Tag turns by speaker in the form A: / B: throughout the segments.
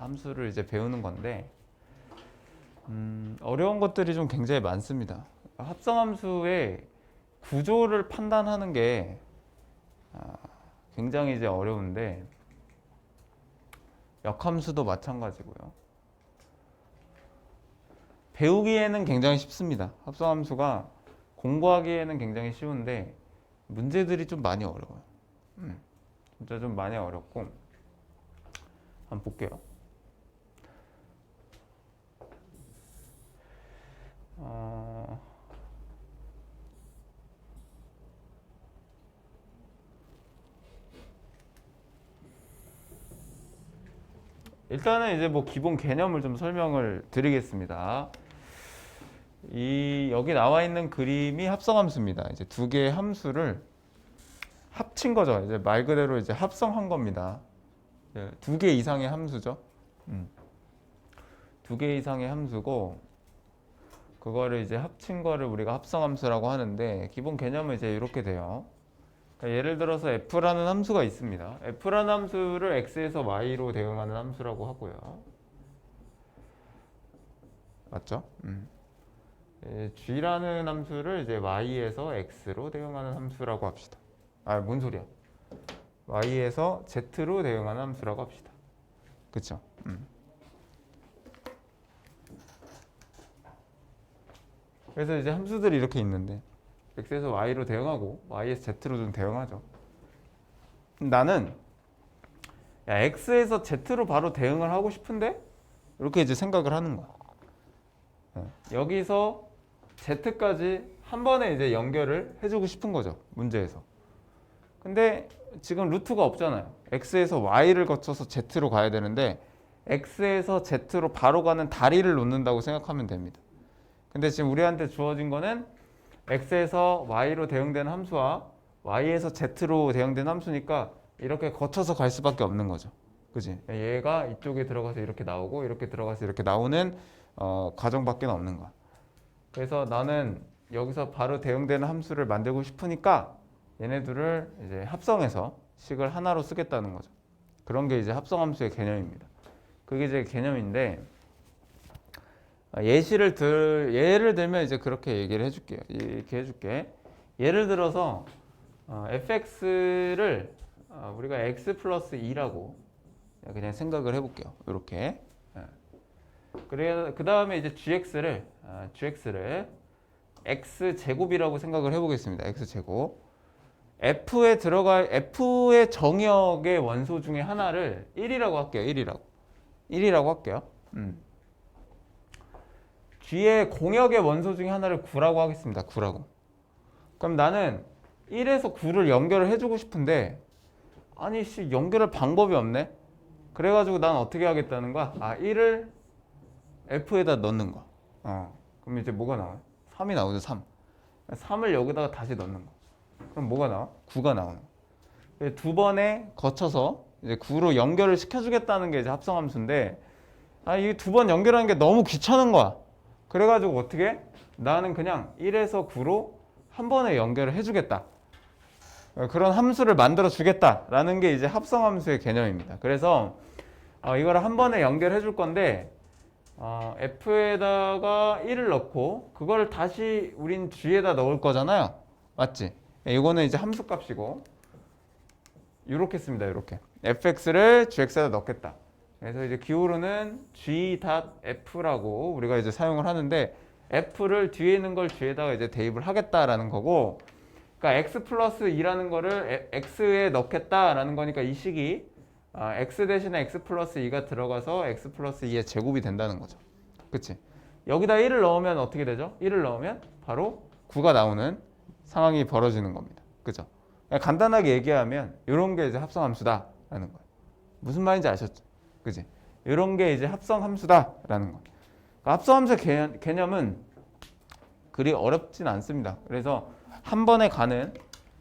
A: 함수를 이제 배우는 건데 어려운 것들이 좀 굉장히 많습니다. 합성함수의 구조를 판단하는 게 굉장히 이제 어려운데 역함수도 마찬가지고요. 배우기에는 굉장히 쉽습니다. 합성함수가 공부하기에는 굉장히 쉬운데 문제들이 좀 많이 어려워요. 진짜 좀 많이 어렵고 한번 볼게요. 일단은 이제 뭐 기본 개념을 좀 설명을 드리겠습니다. 여기 나와 있는 그림이 합성함수입니다. 이제 두 개의 함수를 합친 거죠. 이제 말 그대로 이제 합성한 겁니다. 두 개 이상의 함수죠. 두 개 이상의 함수고 그거를 이제 합친 거를 우리가 합성함수라고 하는데 기본 개념은 이제 이렇게 돼요. 그러니까 예를 들어서 f라는 함수가 있습니다. f라는 함수를 x에서 y로 대응하는 함수라고 하고요. 맞죠? g라는 함수를 이제 y에서 x로 대응하는 함수라고 합시다. 뭔 소리야? y에서 z로 대응하는 함수라고 합시다. 그쵸? 그래서 이제 함수들이 이렇게 있는데 x에서 y로 대응하고 y에서 z로 좀 대응하죠. 나는 x에서 z로 바로 대응을 하고 싶은데 이렇게 이제 생각을 하는 거야. 여기서 z까지 한 번에 이제 연결을 해주고 싶은 거죠. 문제에서. 근데 지금 루트가 없잖아요. x에서 y를 거쳐서 z로 가야 되는데 x에서 z로 바로 가는 다리를 놓는다고 생각하면 됩니다. 근데 지금 우리한테 주어진 거는 x에서 y로 대응되는 함수와 y에서 z로 대응되는 함수니까 이렇게 거쳐서 갈 수밖에 없는 거죠. 그지? 얘가 이쪽에 들어가서 이렇게 나오고 이렇게 들어가서 이렇게 나오는 과정밖에 없는 거야. 그래서 나는 여기서 바로 대응되는 함수를 만들고 싶으니까 얘네들을 이제 합성해서 식을 하나로 쓰겠다는 거죠. 그런 게 이제 합성함수의 개념입니다. 그게 이제 개념인데 예를 들면 이제 그렇게 얘기를 해줄게요. 이렇게 해줄게. 예를 들어서 fx를 우리가 x 플러스 2라고 그냥 생각을 해볼게요. 이렇게. 그래 그 다음에 이제 gx를 x 제곱이라고 생각을 해보겠습니다. x 제곱. f의 정역의 원소 중에 하나를 1이라고 할게요. 1이라고 할게요. g의 공역의 원소 중에 하나를 9라고 하겠습니다. 9라고. 그럼 나는 1에서 9를 연결을 해주고 싶은데 아니 연결할 방법이 없네. 그래가지고 난 어떻게 하겠다는 거야? 1을 f에다 넣는 거야. 그럼 이제 뭐가 나와요? 3이 나오죠. 3을 여기다가 다시 넣는 거. 그럼 뭐가 나와? 9가 나오는 거. 두 번에 거쳐서 이제 9로 연결을 시켜주겠다는 게 이제 합성함수인데 이 두 번 연결하는 게 너무 귀찮은 거야. 그래가지고 어떻게? 나는 그냥 1에서 9로 한 번에 연결을 해주겠다. 그런 함수를 만들어 주겠다라는 게 이제 합성함수의 개념입니다. 그래서 이거를 한 번에 연결해 줄 건데 f에다가 1을 넣고 그걸 다시 우린 g에다 넣을 거잖아요. 맞지? 이거는 이제 함수값이고 이렇게 씁니다. 이렇게 fx를 gx에다 넣겠다. 그래서 이제 기호로는 g.f라고 우리가 이제 사용을 하는데 f를 뒤에 있는 걸 g에다가 이제 대입을 하겠다라는 거고, 그러니까 x 플러스 2라는 거를 x에 넣겠다라는 거니까 이 식이 x 대신에 x 플러스 2가 들어가서 x 플러스 2의 제곱이 된다는 거죠. 그치? 여기다 1을 넣으면 어떻게 되죠? 1을 넣으면 바로 9가 나오는 상황이 벌어지는 겁니다. 그죠? 간단하게 얘기하면 이런 게 이제 합성함수다라는 거예요. 무슨 말인지 아셨죠? 그지? 이런 게 이제 합성함수다라는 거예요. 그러니까 합성함수 개념은 그리 어렵진 않습니다. 그래서 한 번에 가는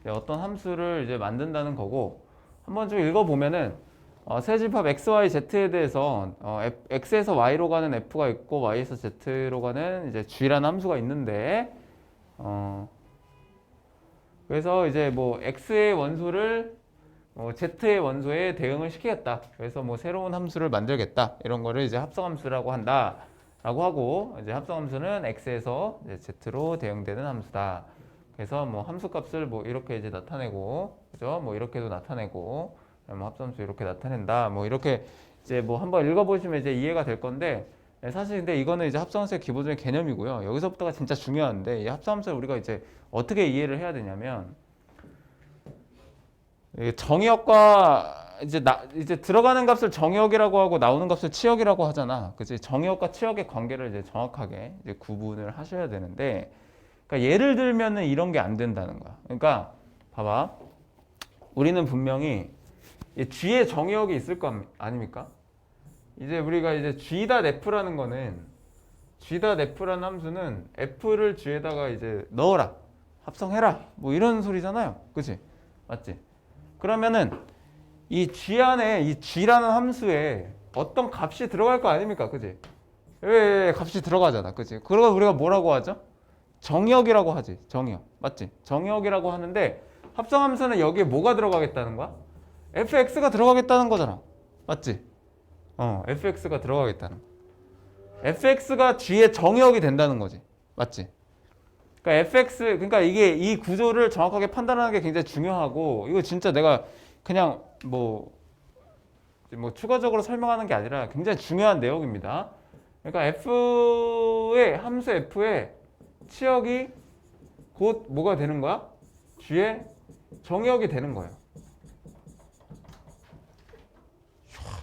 A: 어떤 함수를 이제 만든다는 거고, 한번 좀 읽어보면은 세집합 x, y, z에 대해서 x에서 y로 가는 f가 있고 y에서 z로 가는 이제 g라는 함수가 있는데 그래서 이제 뭐 x의 원소를 Z의 원소에 대응을 시키겠다. 그래서 뭐 새로운 함수를 만들겠다. 이런 거를 이제 합성함수라고 한다라고 하고 이제 합성함수는 X에서 이제 Z로 대응되는 함수다. 그래서 뭐 함수값을 뭐 이렇게 이제 나타내고, 그죠? 뭐 이렇게도 나타내고, 뭐 합성함수 이렇게 나타낸다. 뭐 이렇게 이제 뭐 한번 읽어보시면 이제 이해가 될 건데 사실 근데 이거는 이제 합성함수의 기본적인 개념이고요. 여기서부터가 진짜 중요한데 이 합성함수를 우리가 이제 어떻게 이해를 해야 되냐면 정의역과 이제 들어가는 값을 정의역이라고 하고 나오는 값을 치역이라고 하잖아. 그치? 정의역과 치역의 관계를 이제 정확하게 이제 구분을 하셔야 되는데, 그러니까 예를 들면은 이런 게 안 된다는 거야. 그러니까 봐봐, 우리는 분명히 G의 정의역이 있을 거 아닙니까? 이제 우리가 이제 G.F라는 거는 G.F라는 함수는 F를 G에다가 이제 넣어라, 합성해라, 뭐 이런 소리잖아요. 그치? 맞지? 그러면은 이 G 안에 이 G라는 함수에 어떤 값이 들어갈 거 아닙니까? 그지? 왜 값이 들어가잖아. 그지? 그걸 우리가 뭐라고 하죠? 정의역이라고 하지. 정의역. 맞지? 정의역이라고 하는데 합성함수는 여기에 뭐가 들어가겠다는 거야? fx가 들어가겠다는 거잖아. 맞지? fx가 들어가겠다는 거. fx가 G의 정의역이 된다는 거지. 맞지? 그러니까 그러니까 이게 이 구조를 정확하게 판단하는 게 굉장히 중요하고, 이거 진짜 내가 그냥 뭐 추가적으로 설명하는 게 아니라 굉장히 중요한 내용입니다. 그러니까 함수 f의 치역이 곧 뭐가 되는 거야? G의 정의역이 되는 거예요.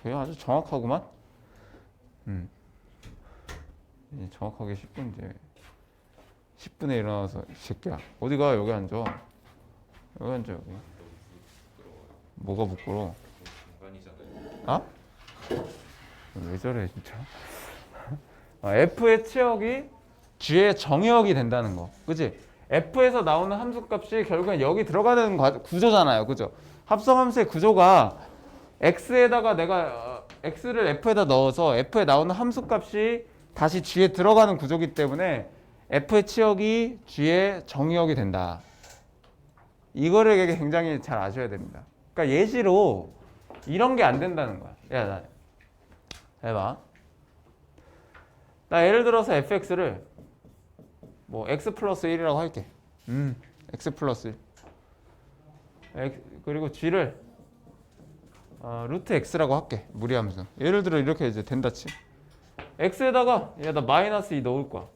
A: 이거 아주 정확하구만. 정확하게 10분인데 10분에 일어나서 이 새끼야 어디가, 여기 앉아. 여기 앉아. 여기 뭐가 부끄러워? 아? 왜 저래 진짜. F의 치역이 G의 정의역이 된다는 거. 그치? F에서 나오는 함수값이 결국엔 여기 들어가는 구조잖아요. 그죠? 합성함수의 구조가 X에다가 내가 X를 F에다 넣어서 F에 나오는 함수값이 다시 G에 들어가는 구조기 때문에 F의 치역이 G의 정의역이 된다. 이거를 굉장히 잘 아셔야 됩니다. 그러니까 예시로 이런 게 안 된다는 거야. 야, 나 해봐. 나 예를 들어서 fx를 뭐 x 플러스 1이라고 할게. x 플러스 1. 그리고 g를 루트 x라고 할게. 무리함수. 예를 들어 이렇게 이제 된다 치. x에다가 나 마이너스 2 넣을 거야.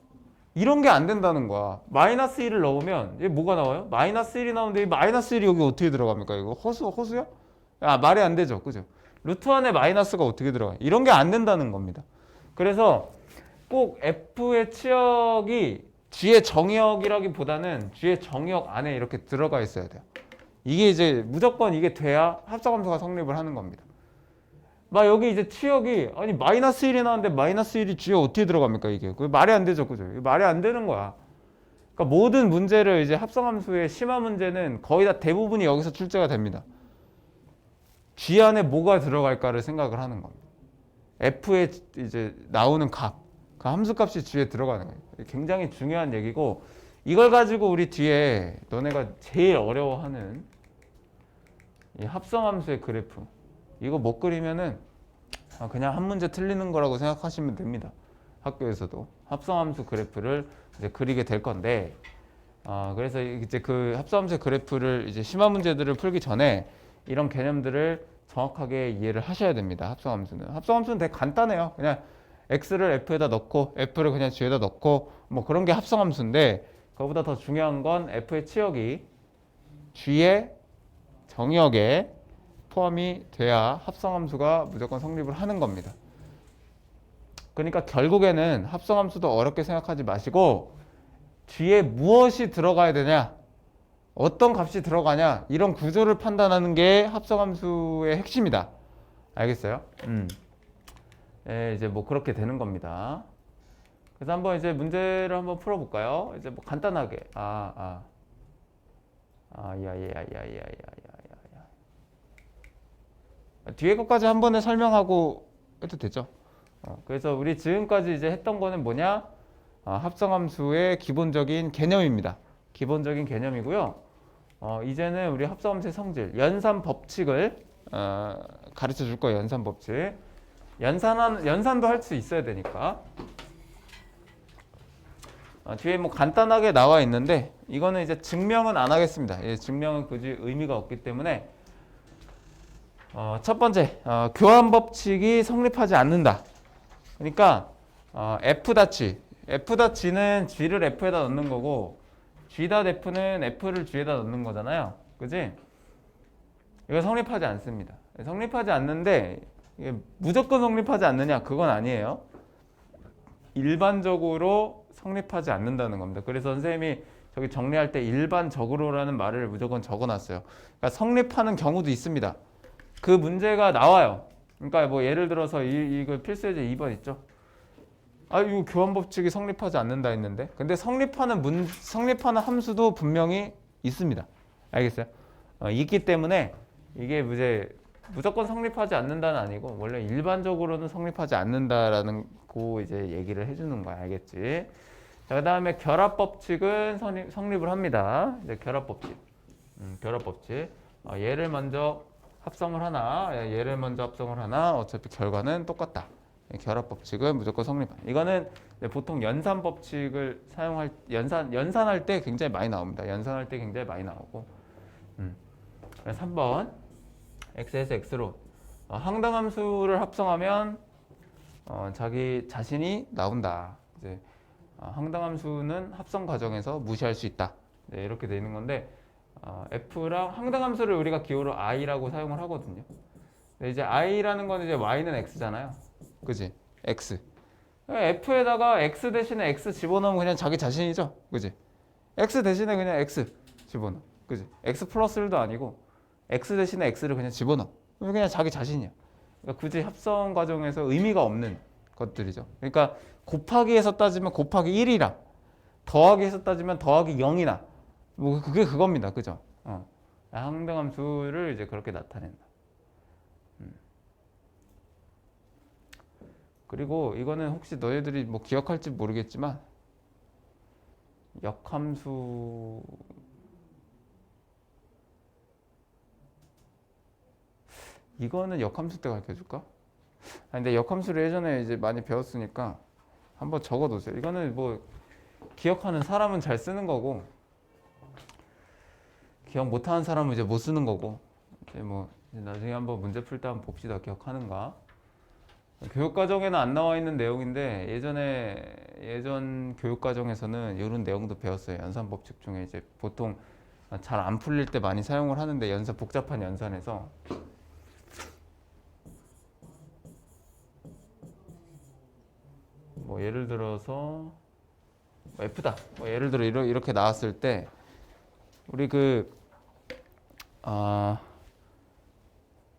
A: 이런 게 안 된다는 거야. 마이너스 1을 넣으면 얘 뭐가 나와요? 마이너스 1이 나오는데 이 마이너스 1이 여기 어떻게 들어갑니까? 이거 허수야? 말이 안 되죠. 그죠? 루트 안에 마이너스가 어떻게 들어가요? 이런 게 안 된다는 겁니다. 그래서 꼭 F의 치역이 G의 정의역이라기보다는 G의 정의역 안에 이렇게 들어가 있어야 돼요. 이게 이제 무조건 이게 돼야 합성함수가 성립을 하는 겁니다. 막 여기 이제 치역이 아니 마이너스 1이 나왔는데 마이너스 1이 G에 어떻게 들어갑니까 이게? 그게 말이 안 되죠. 그죠? 말이 안 되는 거야. 그러니까 모든 문제를 이제 합성함수의 심화 문제는 거의 다 대부분이 여기서 출제가 됩니다. G 안에 뭐가 들어갈까를 생각을 하는 겁니다. F에 이제 나오는 값, 그 함수값이 G에 들어가는 거예요. 굉장히 중요한 얘기고, 이걸 가지고 우리 뒤에 너네가 제일 어려워하는 이 합성함수의 그래프, 이거 못 그리면은 그냥 한 문제 틀리는 거라고 생각하시면 됩니다. 학교에서도 합성함수 그래프를 이제 그리게 될 건데, 그래서 이제 그 합성함수의 그래프를 이제 심화 문제들을 풀기 전에 이런 개념들을 정확하게 이해를 하셔야 됩니다. 합성함수는 되게 간단해요. 그냥 x를 f에다 넣고 f를 그냥 g에다 넣고 뭐 그런 게 합성함수인데, 그거보다 더 중요한 건 f의 치역이 g의 정의역에 포함이 돼야 합성함수가 무조건 성립을 하는 겁니다. 그러니까 결국에는 합성함수도 어렵게 생각하지 마시고 뒤에 무엇이 들어가야 되냐, 어떤 값이 들어가냐, 이런 구조를 판단하는 게 합성함수의 핵심이다. 알겠어요? 이제 뭐 그렇게 되는 겁니다. 그래서 한번 이제 문제를 한번 풀어볼까요? 이제 뭐 간단하게. 뒤에 것까지 한 번에 설명하고 해도 되죠. 그래서 우리 지금까지 이제 했던 거는 뭐냐? 합성함수의 기본적인 개념입니다. 기본적인 개념이고요. 이제는 우리 합성함수의 성질, 연산 법칙을 가르쳐 줄 거예요. 연산 법칙. 연산도 할 수 있어야 되니까. 뒤에 뭐 간단하게 나와 있는데 이거는 이제 증명은 안 하겠습니다. 증명은 굳이 의미가 없기 때문에 첫 번째 교환 법칙이 성립하지 않는다. 그러니까 F'G는 G를 F에다 넣는 거고 G.F는 F를 G에다 넣는 거잖아요. 그지? 이거 성립하지 않습니다. 성립하지 않는데 이게 무조건 성립하지 않느냐? 그건 아니에요. 일반적으로 성립하지 않는다는 겁니다. 그래서 선생님이 저기 정리할 때 일반적으로라는 말을 무조건 적어놨어요. 그러니까 성립하는 경우도 있습니다. 그 문제가 나와요. 그러니까 뭐 예를 들어서 이거 필수예제 2번 있죠. 이거 교환 법칙이 성립하지 않는다 했는데, 근데 성립하는 함수도 분명히 있습니다. 알겠어요? 있기 때문에 이게 무조건 성립하지 않는다는 아니고 원래 일반적으로는 성립하지 않는다라는 거 이제 얘기를 해주는 거야. 알겠지? 자, 그다음에 결합 법칙은 성립을 합니다. 이제 결합 법칙. 결합 법칙. 얘를 먼저 합성을 하나, 얘를 먼저 합성을 하나, 어차피 결과는 똑같다. 결합 법칙은 무조건 성립한다. 이거는 보통 연산 법칙을 연산할 때 굉장히 많이 나옵니다. 연산할 때 굉장히 많이 나오고. 3번 x에서 x로 항등함수를 합성하면 자기 자신이 나온다. 이제 항등함수는 합성 과정에서 무시할 수 있다. 네, 이렇게 되어 있는 건데 f랑 항등함수를 우리가 기호로 i라고 사용을 하거든요. 근데 이제 i라는 건 이제 y는 x잖아요. 그지? x. f에다가 x 대신에 x 집어넣으면 그냥 자기 자신이죠. 그지? x 대신에 그냥 x 집어넣어. 그지? x 플러스 1도 아니고 x 대신에 x를 그냥 집어넣어. 그냥 자기 자신이야. 그러니까 굳이 합성 과정에서 의미가 없는 것들이죠. 그러니까 곱하기에서 따지면 곱하기 1이랑 더하기에서 따지면 더하기 0이나 뭐 그게 그겁니다. 그죠? 항등함수를 이제 그렇게 나타낸다. 그리고 이거는 혹시 너희들이 뭐 기억할지 모르겠지만 역함수 이거는 역함수 때 가르쳐줄까? 근데 역함수를 예전에 이제 많이 배웠으니까 한번 적어두세요. 이거는 뭐 기억하는 사람은 잘 쓰는 거고 기억 못하는 사람은 이제 못 쓰는 거고 이제 뭐 나중에 한번 문제 풀 때 한번 봅시다. 기억하는가? 교육과정에는 안 나와 있는 내용인데 예전 교육과정에서는 이런 내용도 배웠어요. 연산법칙 중에 이제 보통 잘 안 풀릴 때 많이 사용을 하는데 복잡한 연산에서 뭐 예를 들어서 F다. 뭐 예를 들어 이렇게 나왔을 때 우리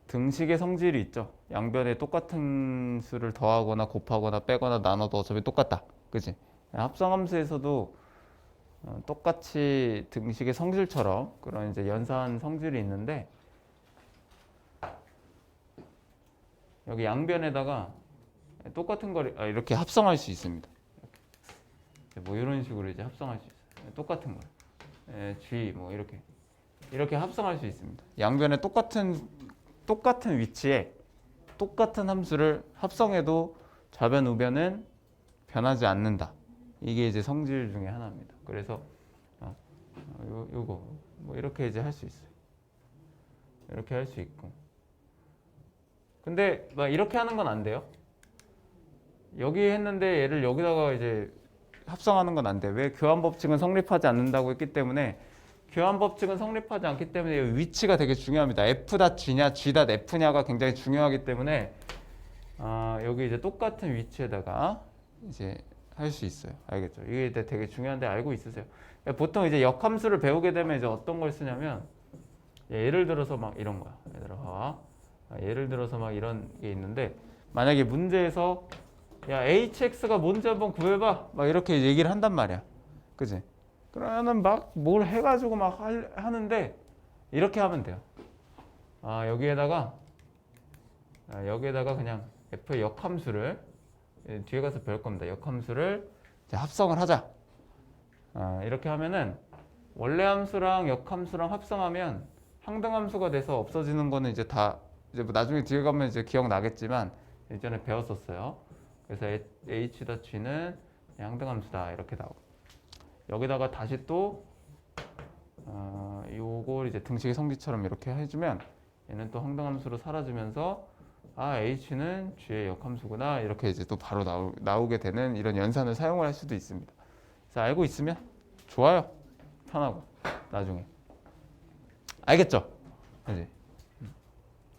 A: 등식의 성질이 있죠. 양변에 똑같은 수를 더하거나 곱하거나 빼거나 나눠도 어차피 똑같다. 그지? 합성함수에서도 똑같이 등식의 성질처럼 그런 이제 연산 성질이 있는데 여기 양변에다가 똑같은 걸 이렇게 합성할 수 있습니다. 뭐 이런 식으로 이제 합성할 수 있어요. 똑같은 걸. G 뭐 이렇게 합성할 수 있습니다. 양변에 똑같은 위치에 똑같은 함수를 합성해도 좌변 우변은 변하지 않는다. 이게 이제 성질 중에 하나입니다. 그래서 요거 뭐 이렇게 이제 할 수 있어요. 이렇게 할 수 있고. 근데 막 이렇게 하는 건 안 돼요. 여기 했는데 얘를 여기다가 이제 합성하는 건 안 돼. 왜? 교환 법칙은 성립하지 않는다고 했기 때문에 교환 법칙은 성립하지 않기 때문에 위치가 되게 중요합니다. F.G냐 G.F냐가 굉장히 중요하기 때문에 여기 이제 똑같은 위치에다가 이제 할 수 있어요. 알겠죠? 이게 되게 중요한데 알고 있으세요? 보통 이제 역함수를 배우게 되면 이제 어떤 걸 쓰냐면 예를 들어서 막 이런 거야. 예를 들어서 막 이런 게 있는데 만약에 문제에서 야 hx가 뭔지 한번 구해봐 막 이렇게 얘기를 한단 말이야. 그지? 그러면은 막 뭘 해가지고 막 하는데 이렇게 하면 돼요. 여기에다가 그냥 f의 역함수를 뒤에 가서 배울 겁니다. 역함수를 이제 합성을 하자. 이렇게 하면은 원래 함수랑 역함수랑 합성하면 항등함수가 돼서 없어지는 거는 이제 다 이제 뭐 나중에 뒤에 가면 이제 기억나겠지만 예전에 배웠었어요. 그래서 h-g는 항등함수다 이렇게 나오고 여기다가 다시 또 요걸 이제 등식의 성질처럼 이렇게 해주면 얘는 또 항등함수로 사라지면서 아 h는 g의 역함수구나 이렇게 이제 또 바로 나오게 되는 이런 연산을 사용을 할 수도 있습니다. 그래서 알고 있으면 좋아요. 편하고 나중에 알겠죠? 그지?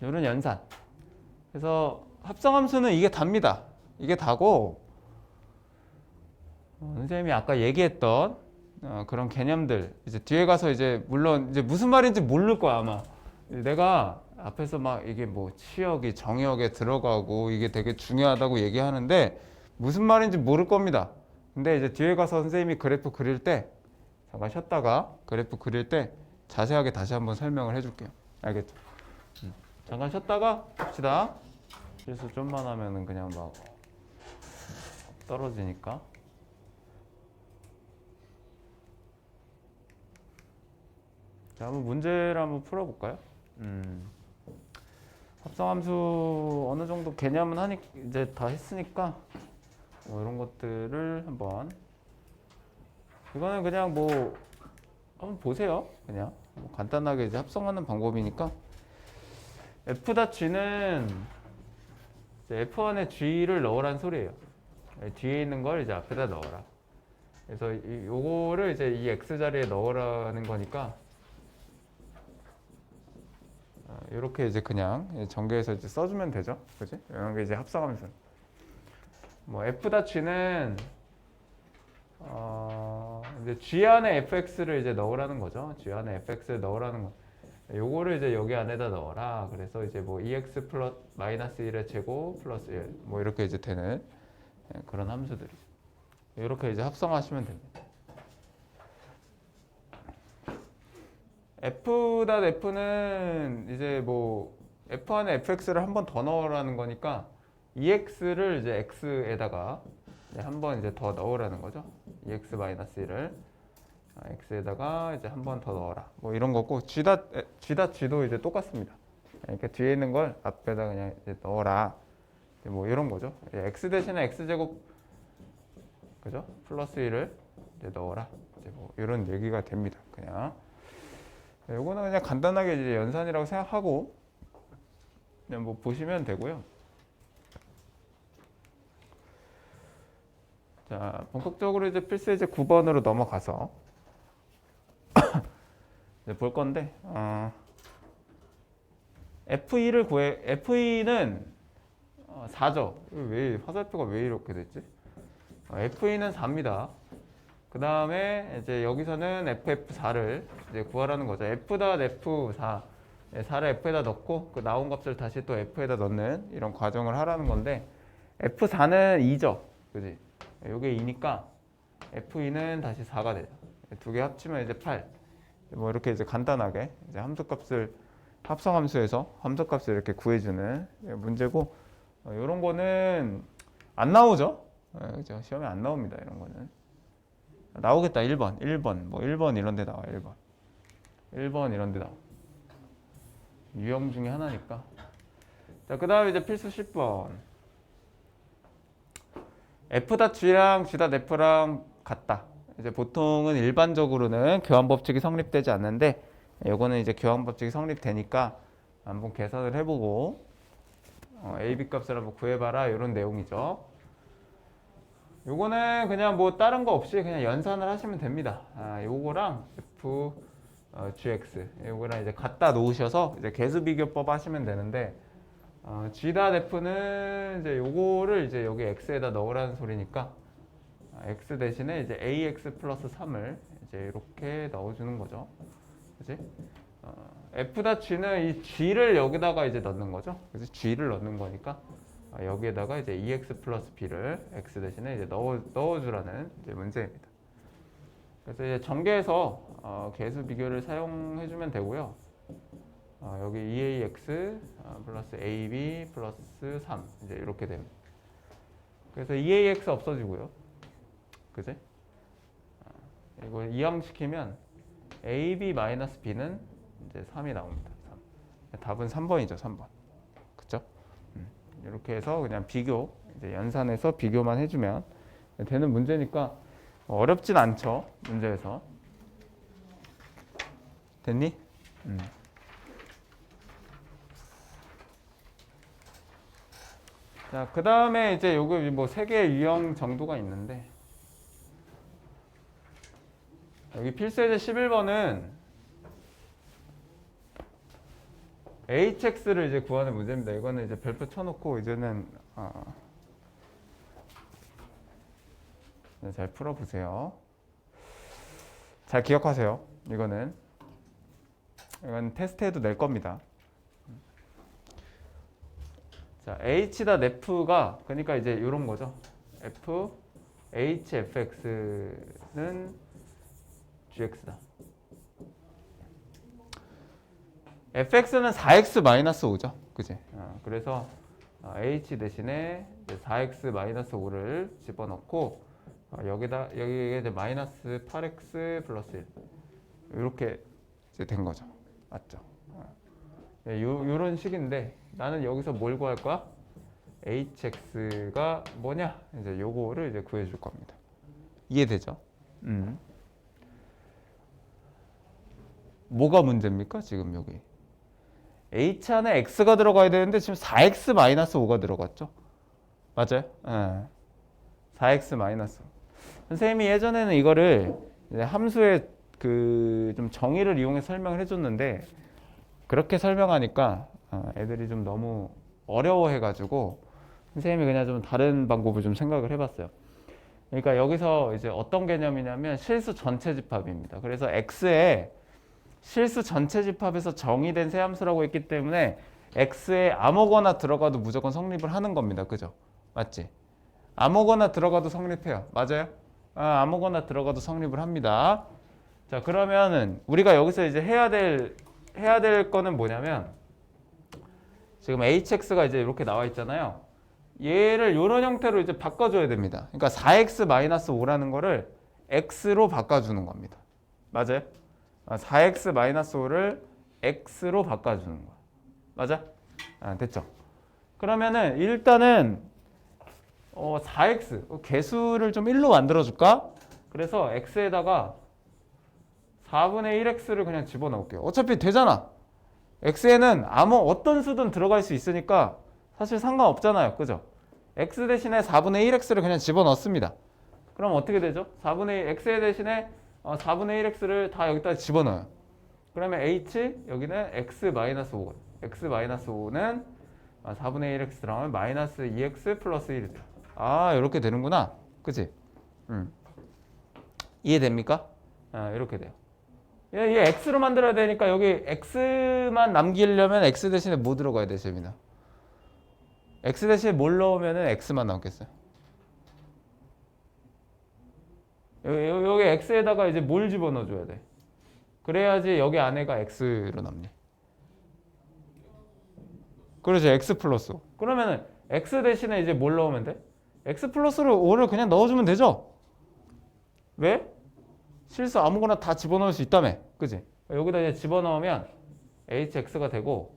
A: 이런 연산. 그래서 합성함수는 이게 답니다. 이게 다고 선생님이 아까 얘기했던 그런 개념들 이제 뒤에 가서 이제 물론 이제 무슨 말인지 모를 거야 아마. 내가 앞에서 막 이게 뭐 치역이 정역에 들어가고 이게 되게 중요하다고 얘기하는데 무슨 말인지 모를 겁니다. 근데 이제 뒤에 가서 선생님이 그래프 그릴 때 잠깐 쉬었다가 그래프 그릴 때 자세하게 다시 한번 설명을 해줄게요. 알겠죠? 잠깐 쉬었다가 봅시다. 실수 좀만 하면은 그냥 막 떨어지니까. 자, 한번 문제를 한번 풀어볼까요? 합성함수 어느 정도 개념은 이제 다 했으니까 뭐 이런 것들을 한번 이거는 그냥 뭐 한번 보세요. 그냥 뭐 간단하게 이제 합성하는 방법이니까 f-g는 이제 f1에 g를 넣으란 소리예요. 뒤에 있는 걸 이제 앞에다 넣어라. 그래서 요거를 이제 이 x 자리에 넣으라는 거니까 이렇게 이제 그냥 전개해서 이제 써주면 되죠, 그지? 이런 게 이제 합성함수. 뭐 f-g는 이제 g 안에 fx를 이제 넣으라는 거죠. g 안에 fx를 넣으라는 거. 요거를 이제 여기 안에다 넣어라. 그래서 이제 뭐 ex 플러스 마이너스 1의 제곱 플러스 1, 뭐 이렇게 이제 되는 그런 함수들이죠. 이렇게 이제 합성하시면 됩니다. f.f는 이제 뭐 f 안에 fx를 한 번 더 넣으라는 거니까 ex를 이제 x에다가 한 번 이제 더 넣으라는 거죠. ex-1을 x에다가 이제 한 번 더 넣어라. 뭐 이런 거고 g도 이제 똑같습니다. 그러니까 뒤에 있는 걸 앞에다 그냥 이제 넣어라. 뭐 이런 거죠. x 대신에 x제곱 그죠? 플러스 1을 이제 넣어라. 이제 뭐 이런 얘기가 됩니다. 그냥 요거는 그냥 간단하게 이제 연산이라고 생각하고 그냥 뭐 보시면 되고요. 자, 본격적으로 이제 필수 이제 9번으로 넘어가서 이제 볼 건데 F2를 F2는 4죠. 왜 화살표가 왜 이렇게 됐지? F2는 4입니다. 그 다음에 이제 여기서는 FF4를 이제 구하라는 거죠. F.F4 4를 F에다 넣고 그 나온 값을 다시 또 F에다 넣는 이런 과정을 하라는 건데 F4는 2죠. 그지? 요게 2니까 F2는 다시 4가 되죠. 두 개 합치면 이제 8. 뭐 이렇게 이제 간단하게 이제 함수값을 합성함수에서 함수값을 이렇게 구해주는 문제고 이런 거는 안 나오죠. 그죠? 시험에 안 나옵니다. 이런 거는 나오겠다. 1번 뭐 1번 이런 데 나와. 1번 이런 데 나와. 유형 중에 하나니까. 자, 그 다음에 이제 필수 10번. f.g랑 g.f랑 같다. 이제 보통은 일반적으로는 교환 법칙이 성립되지 않는데 요거는 이제 교환 법칙이 성립되니까 한번 계산을 해보고 a, b 값을 한번 구해봐라 이런 내용이죠. 요거는 그냥 뭐 다른 거 없이 그냥 연산을 하시면 됩니다. 요거랑 f gx 요거랑 이제 갖다 놓으셔서 이제 계수비교법 하시면 되는데 g.f는 이제 요거를 이제 여기 x에다 넣으라는 소리니까 x 대신에 이제 ax 플러스 3을 이제 이렇게 넣어주는 거죠. 그지? f.g는 이 g를 여기다가 이제 넣는 거죠. 그래서 g를 넣는 거니까 여기에다가 이제 ex 플러스 b를 x 대신에 이제 넣어주라는 이제 문제입니다. 그래서 이제 전개해서 계수 비교를 사용해주면 되고요. 여기 2ax 플러스 ab 플러스 3 이제 이렇게 됩니다. 그래서 2ax 없어지고요. 그지? 이거 이항시키면 AB-B는 이제 3이 나옵니다. 3. 답은 3번이죠. 3번. 그쵸? 이렇게 해서 그냥 비교, 이제 연산해서 비교만 해주면 되는 문제니까 어렵진 않죠. 문제에서. 됐니? 자, 그 다음에 이제 요거 뭐 세 개의 유형 정도가 있는데, 여기 필수예제 11번은 hx를 이제 구하는 문제입니다. 이거는 이제 별표 쳐놓고 이제는 잘 풀어보세요. 잘 기억하세요. 이건 테스트해도 낼 겁니다. 자, h다 f가 그러니까 이제 이런 거죠. f hfx는 gx다. fx는 4x-5죠. 그지? 그래서 h 대신에 4x-5를 집어넣고 여기에 이제 마이너스 8x 플러스 1 이렇게 이제 된 거죠. 맞죠? 요런 식인데 나는 여기서 뭘 구할 거야? hx가 뭐냐? 이제 요거를 이제 구해 줄 겁니다. 이해되죠? 뭐가 문제입니까? 지금 여기 h 안에 x가 들어가야 되는데 지금 4x-5가 들어갔죠? 맞아요? 4x-5. 선생님이 예전에는 이거를 이제 함수의 그 좀 정의를 이용해서 설명을 해줬는데 그렇게 설명하니까 애들이 좀 너무 어려워해가지고 선생님이 그냥 좀 다른 방법을 좀 생각을 해봤어요. 그러니까 여기서 이제 어떤 개념이냐면 실수 전체 집합입니다. 그래서 x에 실수 전체 집합에서 정의된 세 함수라고 했기 때문에 x에 아무거나 들어가도 무조건 성립을 하는 겁니다. 그죠? 맞지? 아무거나 들어가도 성립해요. 맞아요? 아무거나 들어가도 성립을 합니다. 자, 그러면은 우리가 여기서 이제 해야 될 거는 뭐냐면 지금 hx가 이제 이렇게 나와 있잖아요. 얘를 이런 형태로 이제 바꿔줘야 됩니다. 그러니까 4x-5라는 거를 x로 바꿔주는 겁니다. 맞아요? 4x-5를 x로 바꿔주는 거야. 맞아? 됐죠? 그러면은 일단은 4x 개수를 좀 1로 만들어줄까? 그래서 x에다가 4분의 1x를 그냥 집어넣을게요. 어차피 되잖아. x에는 어떤 수든 들어갈 수 있으니까 사실 상관없잖아요. 그죠? x 대신에 4분의 1x를 그냥 집어넣습니다. 그럼 어떻게 되죠? x에 대신에 4분의 1x를 다 여기다 집어넣어요. 그러면 h 여기는 x-5. x-5는 4분의 1x 들어가면 마이너스 2x 플러스 1이 돼요. 이렇게 되는구나. 그치? 이해됩니까? 이렇게 돼요. 얘 x로 만들어야 되니까 여기 x만 남기려면 x 대신에 뭐 들어가야 돼, 재민아? x 대신에 뭘 넣으면 x만 남겠어요? 여기 x에다가 이제 뭘 집어넣어줘야 돼? 그래야지 여기 안에가 x로 남니. 그렇죠, x 플러스 5. 그러면은 x 대신에 이제 뭘 넣으면 돼? x 플러스를 5를 그냥 넣어주면 되죠? 왜? 실수 아무거나 다 집어넣을 수 있다며. 그지? 여기다 이제 집어넣으면 hx가 되고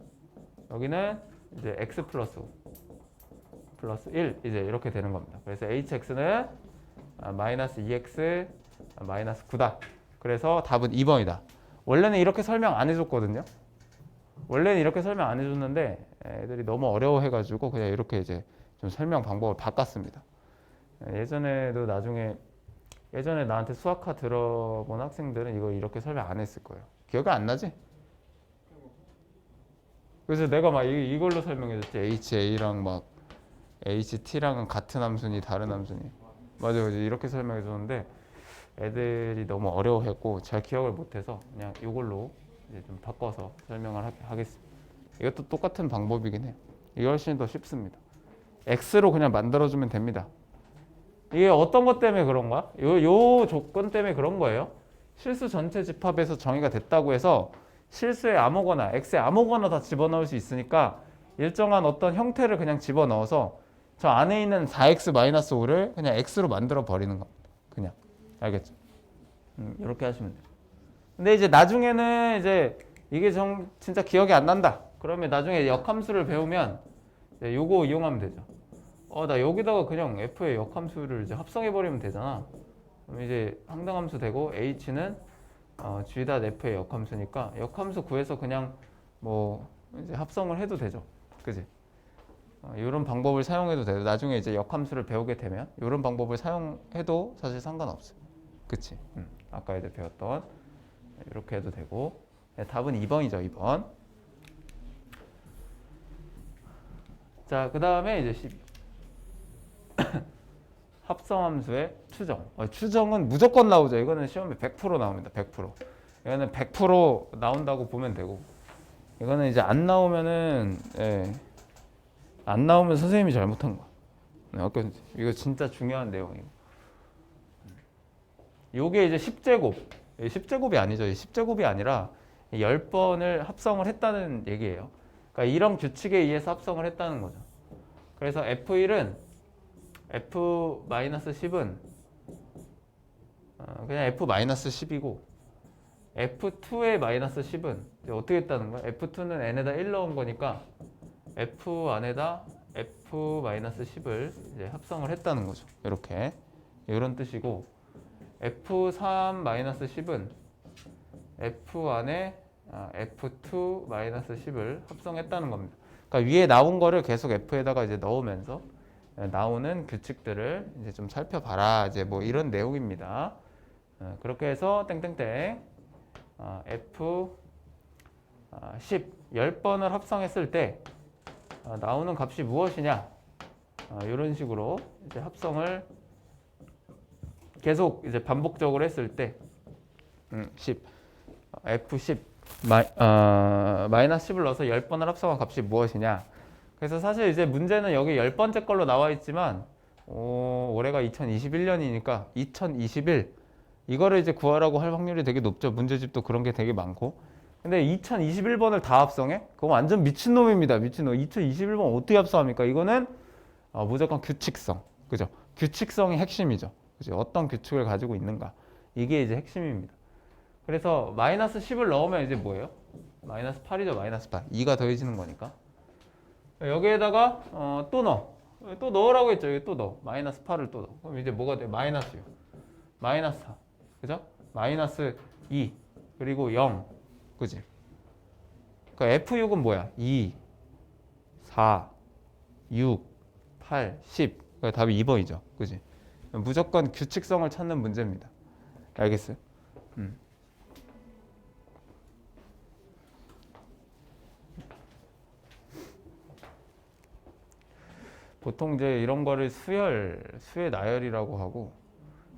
A: 여기는 이제 x 플러스 5 플러스 1 이제 이렇게 되는 겁니다. 그래서 hx는 마이너스 2x 마이너스 9다. 그래서 답은 2번이다. 원래는 이렇게 설명 안 해줬거든요. 원래는 이렇게 설명 안 해줬는데 애들이 너무 어려워해가지고 그냥 이렇게 이제 좀 설명 방법을 바꿨습니다. 예전에 나한테 수학과 들어본 학생들은 이거 이렇게 설명 안 했을 거예요. 기억이 안 나지? 그래서 내가 막 이걸로 설명해줬지. HA랑 막 HT랑은 같은 함수니 다른 함수니. 맞아요. 이렇게 설명해줬는데 애들이 너무 어려워했고 잘 기억을 못해서 그냥 이걸로 이제 좀 바꿔서 설명을 하겠습니다. 이것도 똑같은 방법이긴 해요. 이게 훨씬 더 쉽습니다. X로 그냥 만들어주면 됩니다. 이게 어떤 것 때문에 그런 거야? 요 조건 때문에 그런 거예요. 실수 전체 집합에서 정의가 됐다고 해서 실수에 아무거나, x에 아무거나 다 집어넣을 수 있으니까 일정한 어떤 형태를 그냥 집어넣어서 저 안에 있는 4x-5를 그냥 x로 만들어 버리는 겁니다. 그냥. 알겠죠? 이렇게 하시면 돼요. 근데 이제 나중에는 이제 이게 진짜 기억이 안 난다. 그러면 나중에 역함수를 배우면 이제 요거 이용하면 되죠. 나 여기다가 그냥 f의 역함수를 이제 합성해 버리면 되잖아. 그럼 이제 항등함수 되고 h는 g.f의 역함수니까 역함수 구해서 그냥 뭐 이제 합성을 해도 되죠. 그지? 이런 방법을 사용해도 돼요. 나중에 이제 역함수를 배우게 되면 이런 방법을 사용해도 사실 상관없어요. 그치? 아까 이제 배웠던 이렇게 해도 되고. 네, 답은 2번이죠. 2번. 자, 그 다음에 이제 합성함수의 추정. 추정은 무조건 나오죠. 이거는 시험에 100% 나옵니다. 100%. 이거는 100% 나온다고 보면 되고. 이거는 이제 안 나오면은 안 나오면 선생님이 잘못한 거야. 네, 이거 진짜 중요한 내용이고. 요게 이제 10제곱. 10제곱이 아니죠. 10제곱이 아니라 10번을 합성을 했다는 얘기예요. 그러니까 이런 규칙에 의해서 합성을 했다는 거죠. 그래서 F1은 F-10은 그냥 F-10이고 F2의 마이너스 10은 어떻게 했다는 거야? F2는 n에다 1 넣은 거니까 F 안에다 F-10을 이제 합성을 했다는 거죠. 이렇게 이런 뜻이고 F3-10은 F 안에 F2-10을 합성했다는 겁니다. 그러니까 위에 나온 거를 계속 F에다가 이제 넣으면서 나오는 규칙들을 이제 좀 살펴봐라. 이제 뭐 이런 내용입니다. 그렇게 해서 땡땡땡 F 10번을 합성했을 때 나오는 값이 무엇이냐? 이런 식으로 이제 합성을 계속 이제 반복적으로 했을 때 10 F10 마이너스 10을 넣어서 10번을 합성한 값이 무엇이냐? 그래서 사실 이제 문제는 여기 10번째 걸로 나와 있지만 올해가 2021년이니까 2021 이거를 이제 구하라고 할 확률이 되게 높죠. 문제집도 그런 게 되게 많고. 근데 2021번을 다 합성해? 그거 완전 미친놈입니다. 미친놈. 2021번 어떻게 합성합니까? 이거는 무조건 규칙성. 그죠? 규칙성이 핵심이죠. 그죠? 어떤 규칙을 가지고 있는가. 이게 이제 핵심입니다. 그래서 마이너스 10을 넣으면 이제 뭐예요? 마이너스 8이죠. 마이너스 8. 2가 더해지는 거니까. 여기에다가 또 넣어. 또 넣으라고 했죠. 여기 또 넣어. 마이너스 8을 또 넣어. 그럼 이제 뭐가 돼? 마이너스 6. 마이너스 4. 그죠? 마이너스 2. 그리고 0. 그지? 그러니까 F6은 뭐야? 2, 4, 6, 8, 10. 그러니까 답이 2번이죠. 그지? 무조건 규칙성을 찾는 문제입니다. 알겠어요? 보통 이제 이런 거를 수의 나열이라고 하고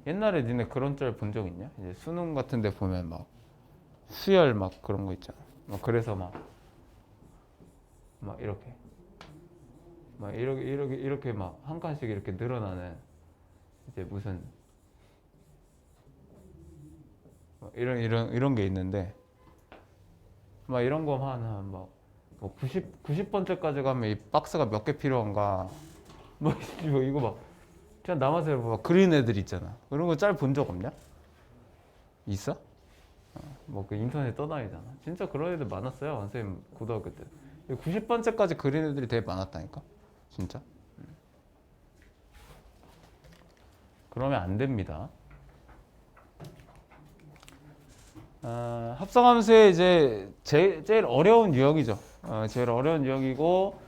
A: 옛날에 니네 그런 짤 본 적 있냐? 이제 수능 같은 데 보면 막 수열 막 그런 거 있잖아. 그래서 막 이렇게 이렇게 막 한 칸씩 이렇게 늘어나는 이제 무슨 이런 게 있는데 막 이런 거 한 90번째까지 가면 이 박스가 몇 개 필요한가 이거 막 그냥 남아서 막 그린 애들 있잖아. 그런 거 짤 본 적 없냐? 있어? 그 인터넷 떠다니잖아. 진짜 그런 애들 많았어요. 선생님 고등학교 때. 90번째까지 그린 애들이 되게 많았다니까. 진짜. 그러면 안 됩니다. 합성함수의 이제 제일 어려운 유형이죠. 제일 어려운 유형이고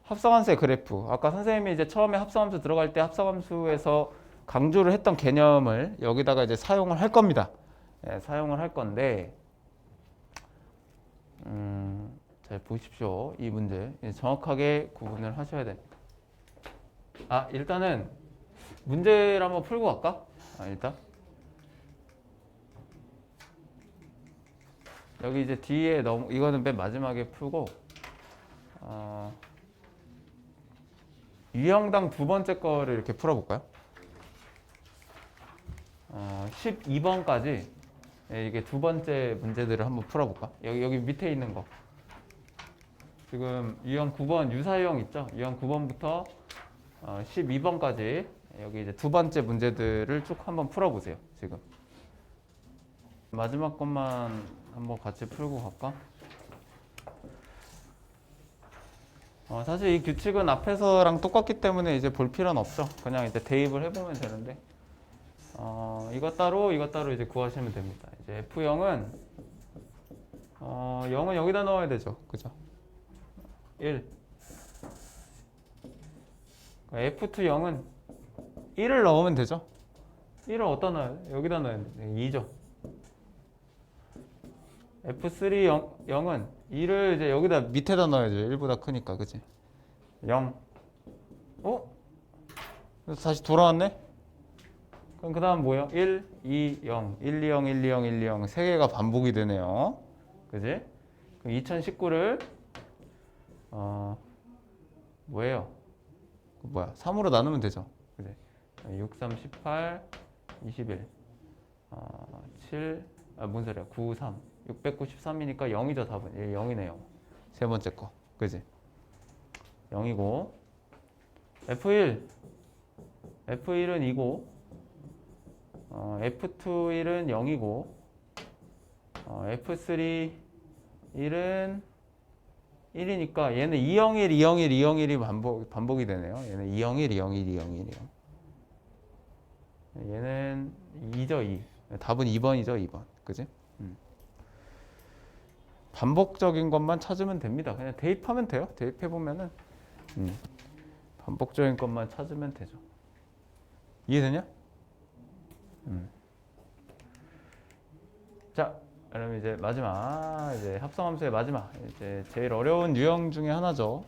A: 합성함수의 그래프. 아까 선생님이 이제 처음에 합성함수 들어갈 때 합성함수에서 강조를 했던 개념을 여기다가 이제 사용을 할 겁니다. 사용을 할 건데 잘 보십시오. 이 문제 정확하게 구분을 하셔야 됩니다. 일단은 문제를 한번 풀고 갈까? 일단 여기 이제 뒤에 이거는 맨 마지막에 풀고 유형당 두 번째 거를 이렇게 풀어볼까요? 12번까지 이게 두 번째 문제들을 한번 풀어볼까? 여기 밑에 있는 거 지금 유형 9번 유사유형 있죠? 유형 9번부터 12번까지 여기 이제 두 번째 문제들을 쭉 한번 풀어보세요. 지금 마지막 것만 한번 같이 풀고 갈까? 사실 이 규칙은 앞에서랑 똑같기 때문에 이제 볼 필요는 없죠. 그냥 이제 대입을 해보면 되는데, 이것 따로 이제 구하시면 됩니다. 이제 F0은 0은 여기다 넣어야 되죠, 그죠? 1. F2 0은 1을 넣으면 되죠. 1을 어디다 넣어야 돼? 여기다 넣어야 돼. 2죠. F3 0은 2를 이제 여기다 밑에다 넣어야죠. 1보다 크니까, 그치? 0. 그래서 다시 돌아왔네? 그럼 그 다음 뭐예요? 1, 2, 0. 1, 2, 0, 1, 2, 0, 1, 2, 0. 세 개가 반복이 되네요. 그지? 그럼 2019를, 뭐예요? 3으로 나누면 되죠. 그지? 6, 3, 18, 21. 7, 뭔 소리야? 9, 3. 693이니까 0이죠, 답은. 0이네요. 세 번째 거. 그지? 0이고. F1. F1은 2고. F2 1은 0이고. F3 1은 1이니까 얘는 201, 201, 201이 반복이 되네요. 얘는 201, 201, 201이요. 얘는 2죠, 2. 답은 2번이죠, 2번. 그지? 반복적인 것만 찾으면 됩니다. 그냥 대입하면 돼요. 대입해보면은 반복적인 것만 찾으면 되죠. 이해되냐? 자, 그럼 이제 마지막, 이제 합성함수의 마지막, 이제 제일 어려운 유형 중에 하나죠.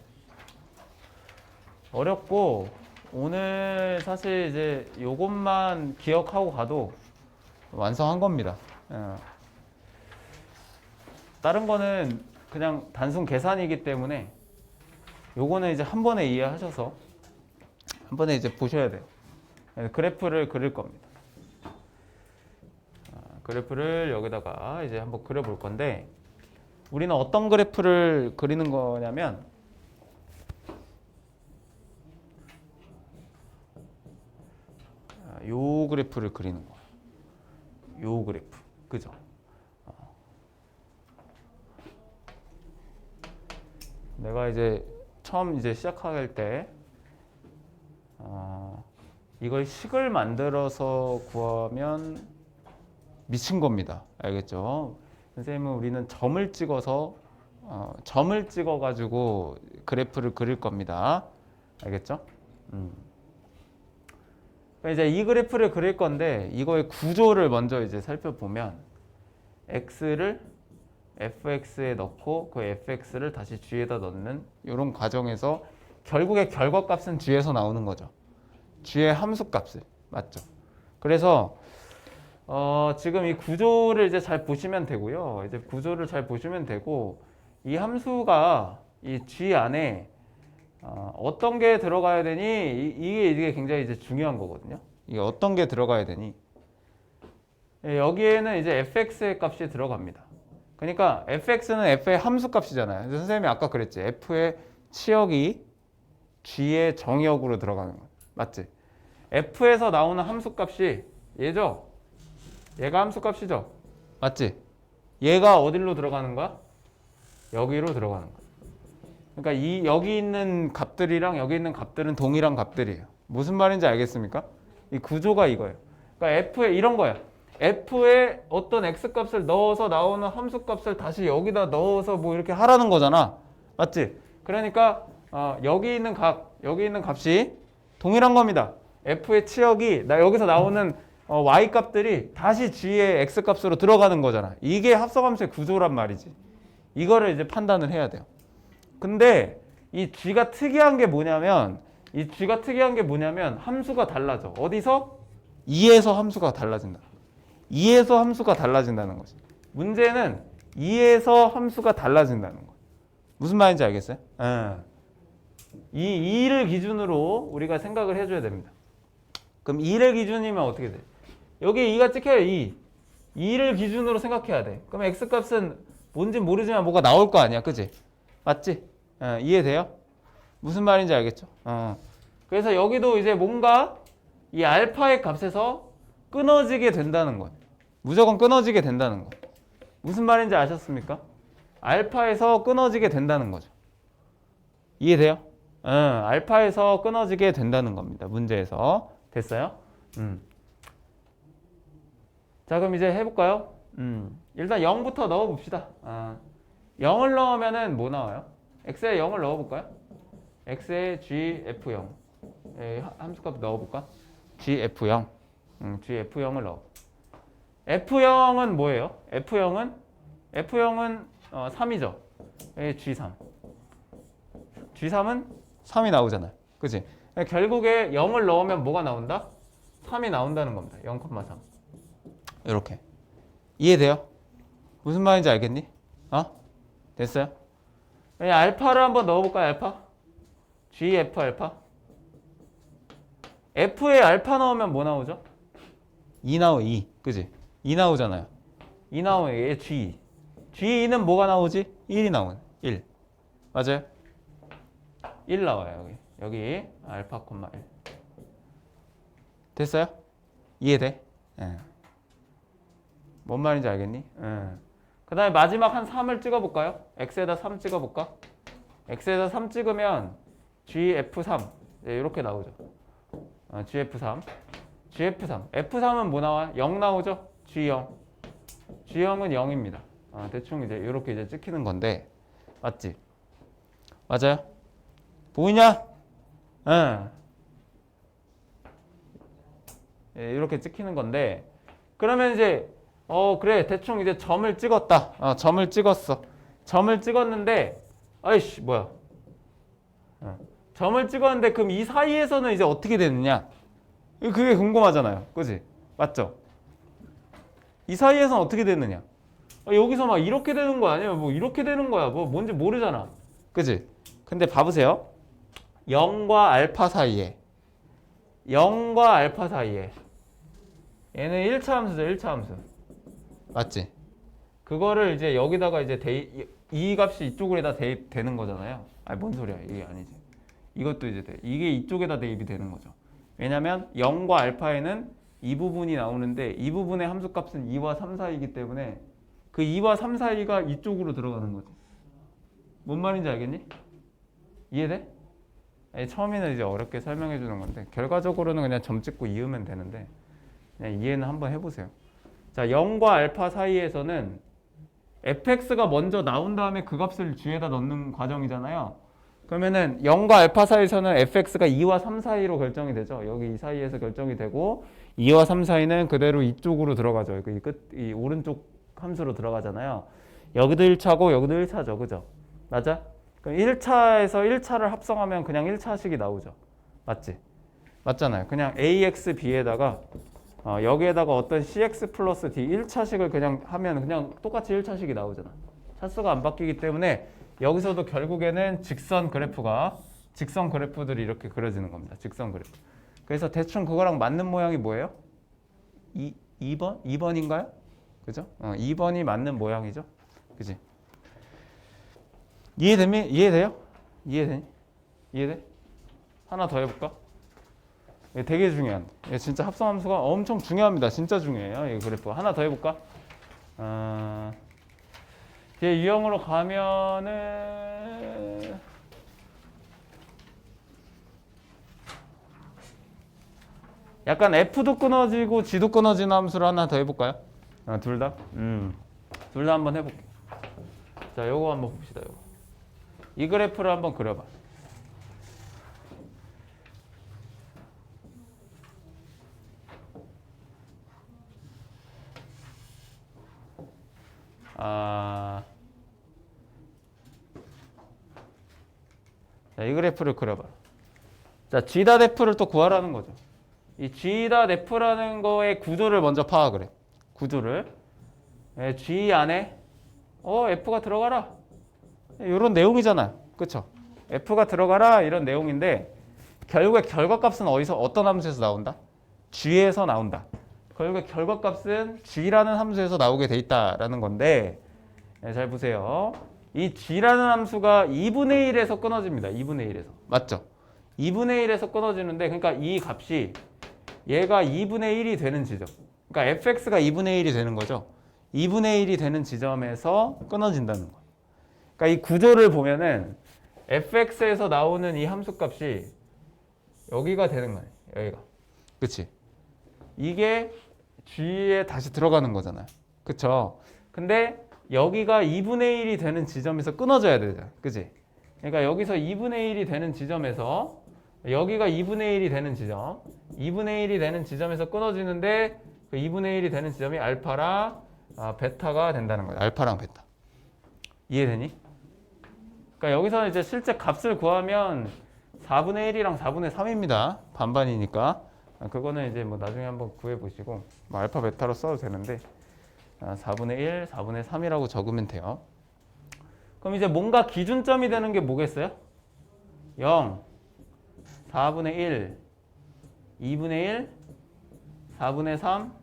A: 어렵고 오늘 사실 이제 요것만 기억하고 가도 완성한 겁니다. 다른 거는 그냥 단순 계산이기 때문에 요거는 이제 한 번에 이해하셔서 한 번에 이제 보셔야 돼요. 그래프를 그릴 겁니다. 그래프를 여기다가 이제 한번 그려볼 건데 우리는 어떤 그래프를 그리는 거냐면 요 그래프를 그리는 거예요. 요 그래프. 그죠? 내가 이제 처음 이제 시작할 때 이걸 식을 만들어서 구하면 미친 겁니다. 알겠죠? 선생님은 우리는 점을 찍어서 점을 찍어 가지고 그래프를 그릴 겁니다. 알겠죠? 이제 이 그래프를 그릴 건데 이거의 구조를 먼저 이제 살펴보면 x를 fx에 넣고 그 fx를 다시 g에다 넣는 이런 과정에서 결국에 결과값은 g에서 나오는 거죠. g의 함수값을. 맞죠? 그래서 지금 이 구조를 이제 잘 보시면 되고요. 이제 구조를 잘 보시면 되고 이 함수가 이 g 안에 어떤 게 들어가야 되니 이게 굉장히 이제 중요한 거거든요. 이게 어떤 게 들어가야 되니 여기에는 이제 fx의 값이 들어갑니다. 그러니까 fx는 f의 함수값이잖아요. 선생님이 아까 그랬지. f의 치역이 g의 정역으로 들어가는 거 맞지? f에서 나오는 함수값이 얘죠. 얘가 함수값이죠. 맞지? 얘가 어디로 들어가는 거야? 여기로 들어가는 거야. 그러니까 여기 있는 값들이랑 여기 있는 값들은 동일한 값들이에요. 무슨 말인지 알겠습니까? 이 구조가 이거예요. 그러니까 f에 이런 거야. f에 어떤 x값을 넣어서 나오는 함수값을 다시 여기다 넣어서 뭐 이렇게 하라는 거잖아. 맞지? 그러니까 여기 있는 값이 동일한 겁니다. f의 치역이 여기서 나오는 y 값들이 다시 g의 x 값으로 들어가는 거잖아. 이게 합성함수의 구조란 말이지. 이거를 이제 판단을 해야 돼요. 근데 이 g가 특이한 게 뭐냐면 함수가 달라져. 어디서? 2에서 함수가 달라진다. 2에서 함수가 달라진다는 거지. 문제는 2에서 함수가 달라진다는 거. 무슨 말인지 알겠어요? 이 2를 기준으로 우리가 생각을 해줘야 됩니다. 그럼 2를 기준이면 어떻게 돼? 여기 2가 찍혀요. 2를 기준으로 생각해야 돼. 그럼 x값은 뭔지 모르지만 뭐가 나올 거 아니야. 그지? 맞지? 이해돼요? 무슨 말인지 알겠죠? 그래서 여기도 이제 뭔가 이 알파의 값에서 끊어지게 된다는 거예요. 무조건 끊어지게 된다는 거. 무슨 말인지 아셨습니까? 알파에서 끊어지게 된다는 거죠. 이해돼요? 응, 알파에서 끊어지게 된다는 겁니다. 문제에서. 됐어요? 자, 그럼 이제 해볼까요? 일단 0부터 넣어봅시다. 0을 넣으면은 뭐 나와요? x에 0을 넣어볼까요? x에 gf0. 함수값 넣어볼까? gf0. gf0을 넣어. f0은 뭐예요? f0은 3이죠. g3. g3은 3이 나오잖아요. 그치? 결국에 0을 넣으면 뭐가 나온다? 3이 나온다는 겁니다. 0,3. 이렇게. 이해돼요? 무슨 말인지 알겠니? 됐어요? 알파를 한번 넣어볼까요? 알파? gf 알파? f에 알파 넣으면 뭐 나오죠? 2 나오 2. 그지? 2 나오잖아요. 2 나오면 얘 g. g2는 뭐가 나오지? 1이 나오는. 1. 맞아요? 1 나와요. 여기 알파, 1. 됐어요? 이해돼? 예. 뭔 말인지 알겠니? 그 다음에 마지막 한 3을 찍어볼까요? x에다 3 찍어볼까? x에다 3 찍으면 gf3 이렇게 나오죠. gf3 f3은 뭐 나와? 0 나오죠? g0 g0은 0입니다. 대충 이제 이렇게 이제 찍히는 건데 맞지? 맞아요? 보이냐? 이렇게 찍히는 건데 그러면 이제 그래 대충 이제 점을 찍었다. 점을 찍었어. 점을 찍었는데 아이씨 뭐야? 점을 찍었는데 그럼 이 사이에서는 이제 어떻게 되느냐? 그게 궁금하잖아요. 그지? 맞죠? 이 사이에서는 어떻게 되느냐? 여기서 막 이렇게 되는 거 아니에요? 뭐 이렇게 되는 거야. 뭐 뭔지 모르잖아. 그지? 근데 봐보세요. 0과 알파 사이에 0과 알파 사이에 얘는 1차 함수죠. 1차 함수. 맞지? 그거를 이제 여기다가 이제 이 값이 이쪽으로다 대입되는 거잖아요. 아니 뭔 소리야. 이게 아니지. 이것도 이제 이게 이쪽에다 대입이 되는 거죠. 왜냐면 0과 알파에는 이 부분이 나오는데 이 부분의 함수값은 2와 3 사이이기 때문에 그 2와 3 사이가 이쪽으로 들어가는 거죠. 뭔 말인지 알겠니? 이해돼? 처음에는 이제 어렵게 설명해 주는 건데 결과적으로는 그냥 점 찍고 이으면 되는데 그냥 이해는 한번 해보세요. 자, 0과 알파 사이에서는 fx가 먼저 나온 다음에 그 값을 g에다 넣는 과정이잖아요. 그러면은 0과 알파 사이에서는 fx가 2와 3 사이로 결정이 되죠. 여기 이 사이에서 결정이 되고 2와 3 사이는 그대로 이쪽으로 들어가죠. 이 오른쪽 함수로 들어가잖아요. 여기도 1차고 여기도 1차죠. 그죠? 맞아? 그럼 1차에서 1차를 합성하면 그냥 1차식이 나오죠. 맞지? 맞잖아요. 그냥 ax, b에다가 여기에다가 어떤 cx 플러스 d 1차식을 그냥 하면 그냥 똑같이 1차식이 나오잖아. 차수가 안 바뀌기 때문에 여기서도 결국에는 직선 그래프들이 이렇게 그려지는 겁니다. 직선 그래프. 그래서 대충 그거랑 맞는 모양이 뭐예요? 2번? 2번인가요? 그죠? 2번이 맞는 모양이죠. 그지? 이해돼요? 이해되니? 이해돼? 하나 더 해볼까? 이게 되게 중요한. 이게 진짜 합성함수가 엄청 중요합니다. 진짜 중요해요. 이 그래프. 하나 더 해볼까? 이제 유형으로 가면은 약간 F도 끊어지고 G도 끊어지는 함수를 하나 더 해볼까요? 둘 다? 둘 다 한번 해볼게. 자, 요거 한번 봅시다. 요거. 이 그래프를 한번 그려봐. 자, 이 그래프를 그려봐. 자, G닷F를 또 구하라는 거죠. 이 G닷F라는 거의 구조를 먼저 파악을 해. 구조를. G 안에 F가 들어가라. 이런 내용이잖아요. 그쵸? F가 들어가라 이런 내용인데 결국에 결과값은 어떤 함수에서 나온다? G에서 나온다. 결국에 결과값은 G라는 함수에서 나오게 돼 있다라는 건데 잘 보세요. 이 G라는 함수가 2분의 1에서 끊어집니다. 2분의 1에서. 맞죠? 2분의 1에서 끊어지는데 그러니까 이 값이 얘가 2분의 1이 되는 지점. 그러니까 fx가 2분의 1이 되는 거죠. 2분의 1이 되는 지점에서 끊어진다는 거예요. 그러니까 이 구조를 보면은 fx에서 나오는 이 함수값이 여기가 되는 거예요. 여기가. 그치? 이게 g에 다시 들어가는 거잖아요. 그쵸? 근데 여기가 2분의 1이 되는 지점에서 끊어져야 되잖아. 그치? 그러니까 여기서 2분의 1이 되는 지점에서 여기가 2분의 1이 되는 지점 2분의 1이 되는 지점에서 끊어지는데 그 2분의 1이 되는 지점이 알파랑 베타가 된다는 거예요. 알파랑 베타. 이해되니? 그러니까 여기서 이제 실제 값을 구하면 4분의 1이랑 4분의 3입니다. 반반이니까. 그거는 이제 뭐 나중에 한번 구해 보시고 뭐 알파 베타로 써도 되는데 4분의 1, 4분의 3이라고 적으면 돼요. 그럼 이제 뭔가 기준점이 되는 게 뭐겠어요? 0, 4분의 1, 2분의 1, 4분의 3,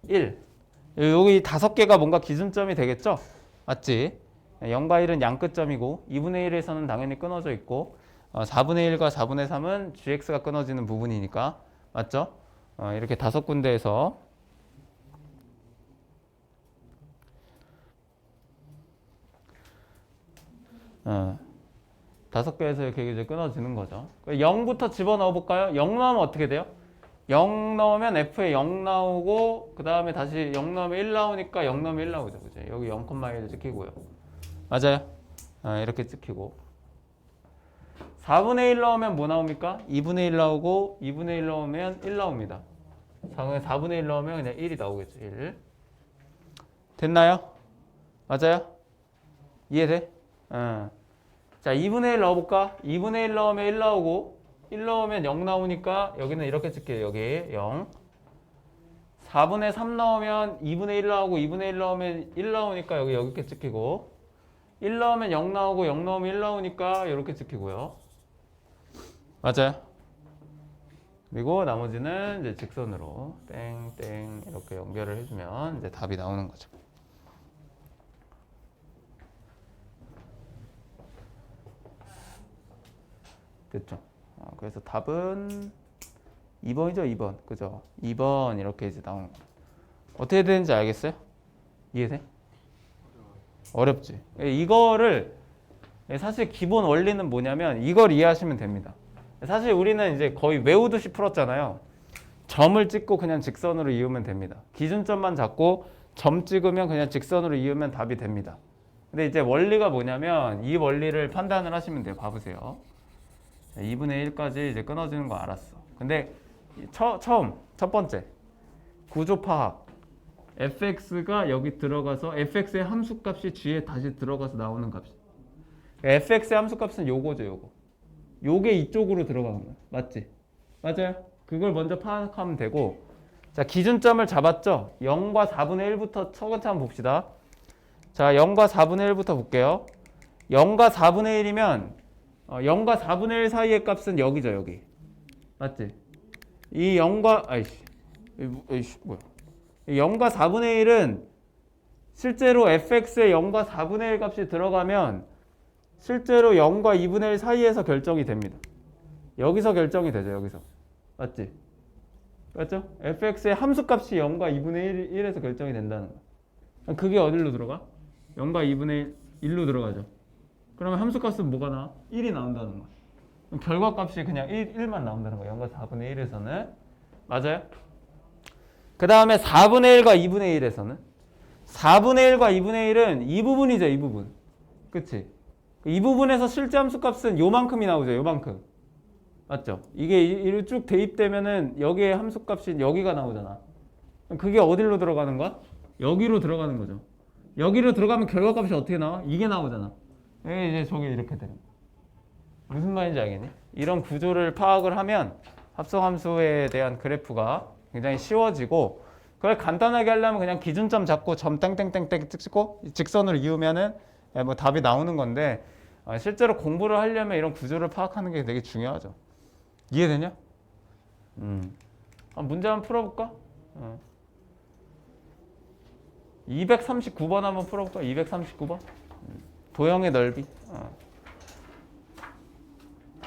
A: 1. 여기 5개가 뭔가 기준점이 되겠죠? 맞지? 0과 1은 양끝점이고 2분의 1에서는 당연히 끊어져 있고 4분의 1과 4분의 3은 gx가 끊어지는 부분이니까 맞죠? 이렇게 5군데에서 어, 5개에서 이렇게 이제 끊어지는 거죠. 0부터 집어넣어 볼까요? 0 넣으면 어떻게 돼요? 0 넣으면 f에 0 나오고 그 다음에 다시 0 넣으면 1 나오니까 0 넣으면 1 나오죠. 그죠? 여기 0,1 찍히고요. 맞아요? 이렇게 찍히고 4분의 1 넣으면 뭐 나옵니까? 2분의 1 나오고 2분의 1 넣으면 1 나옵니다. 4분의 1 넣으면 그냥 1이 나오겠죠. 1. 됐나요? 맞아요? 이해돼? 자, 2분의 1 넣어볼까? 2분의 1 넣으면 1 나오고 1 넣으면 0 나오니까 여기는 이렇게 찍게요. 여기 0. 4분의 3 넣으면 2분의 1 나오고 2분의 1 넣으면 1 나오니까 여기 이렇게 찍히고 1 넣으면 0 나오고 0 넣으면 1 나오니까 이렇게 찍히고요. 맞아요? 그리고 나머지는 이제 직선으로 땡땡 이렇게 연결을 해주면 이제 답이 나오는 거죠. 됐죠? 그래서 답은 2번이죠, 2번. 그죠? 2번 이렇게 이제 나오는 거예요. 어떻게 되는지 알겠어요? 이해돼? 어렵지? 이거를 사실 기본 원리는 뭐냐면 이걸 이해하시면 됩니다. 사실 우리는 이제 거의 외우듯이 풀었잖아요. 점을 찍고 그냥 직선으로 이으면 됩니다. 기준점만 잡고 점 찍으면 그냥 직선으로 이으면 답이 됩니다. 근데 이제 원리가 뭐냐면 이 원리를 판단을 하시면 돼요. 봐보세요. 2분의 1까지 이제 끊어지는 거 알았어. 근데 처음 첫 번째 구조 파악. fx가 여기 들어가서 fx의 함수값이 g에 다시 들어가서 나오는 값이. fx의 함수값은 요거죠, 요거. 요게 이쪽으로 들어가는 거야. 맞지? 맞아요? 그걸 먼저 파악하면 되고. 자, 기준점을 잡았죠? 0과 4분의 1부터 차근차근 봅시다. 자, 0과 4분의 1부터 볼게요. 0과 4분의 1이면 0과 4분의 1 사이의 값은 여기죠, 여기. 맞지? 이 0과 뭐야? 0과 4분의 1은 실제로 fx의 0과 4분의 1 값이 들어가면 실제로 0과 2분의 1 사이에서 결정이 됩니다. 여기서 결정이 되죠, 여기서. 맞지? 맞죠? fx의 함수값이 0과 2분의 1에서 결정이 된다는 거야. 그게 어디로 들어가? 0과 2분의 1로 들어가죠. 그러면 함수값은 뭐가 나와? 1이 나온다는 거야. 그럼 결과값이 그냥 1만 나온다는 거야. 0과 4분의 1에서는. 맞아요? 그 다음에 4분의 1과 2분의 1에서는 4분의 1과 2분의 1은 이 부분이죠. 이 부분. 그치? 이 부분에서 실제 함수값은 요만큼이 나오죠. 요만큼. 맞죠? 이게 이로 쭉 대입되면은 여기에 함수값이 여기가 나오잖아. 그게 어디로 들어가는 거야? 여기로 들어가는 거죠. 여기로 들어가면 결과값이 어떻게 나와? 이게 나오잖아. 이제 저게 이렇게 되는 거야. 무슨 말인지 알겠니? 이런 구조를 파악을 하면 합성함수에 대한 그래프가 굉장히 쉬워지고 그걸 간단하게 하려면 그냥 기준점 잡고 점 땡땡땡땡 찍고 직선으로 이으면은 뭐 답이 나오는 건데 실제로 공부를 하려면 이런 구조를 파악하는 게 되게 중요하죠. 이해되냐? 문제 한번 풀어볼까? 239번 한번 풀어볼까? 239번 도형의 넓이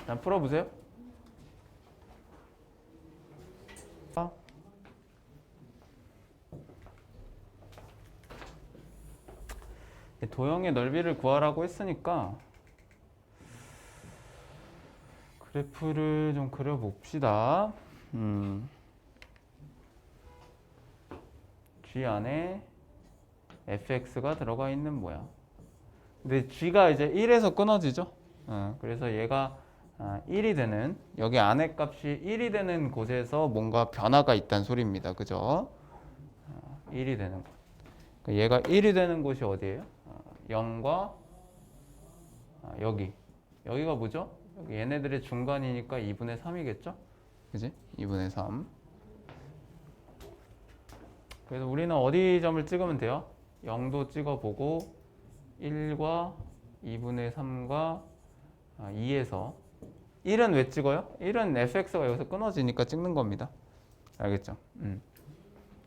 A: 자, 풀어보세요. 도형의 넓이를 구하라고 했으니까 그래프를 좀 그려봅시다. G 안에 fx가 들어가 있는 모양. 근데 g가 이제 1에서 끊어지죠. 그래서 얘가 1이 되는, 여기 안에 값이 1이 되는 곳에서 뭔가 변화가 있다는 소리입니다. 그죠? 1이 되는 곳. 얘가 1이 되는 곳이 어디예요? 0과 여기가 뭐죠? 여기 얘네들의 중간이니까 2분의 3이겠죠? 그지? 2분의 3. 그래서 우리는 어디 점을 찍으면 돼요? 0도 찍어보고 1과 2분의 3과 2에서 1은 왜 찍어요? 1은 fx가 여기서 끊어지니까 찍는 겁니다. 알겠죠?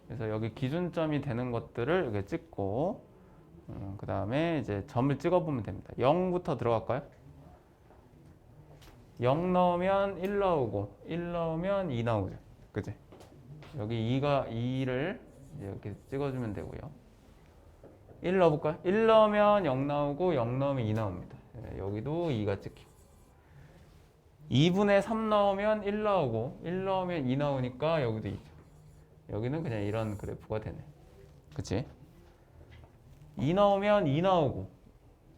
A: 그래서 여기 기준점이 되는 것들을 이렇게 찍고 그 다음에 이제 점을 찍어보면 됩니다. 0부터 들어갈까요? 0 넣으면 1 나오고 1 넣으면 2 나오죠. 그치? 여기 2를 이렇게 찍어주면 되고요. 1 넣어볼까요? 1 넣으면 0 나오고 0 넣으면 2 나옵니다. 여기도 2가 찍히고 2분의 3 넣으면 1 나오고 1 넣으면 2 나오니까 여기도 2죠. 여기는 그냥 이런 그래프가 되네. 그치? 2 넣으면 2 나오고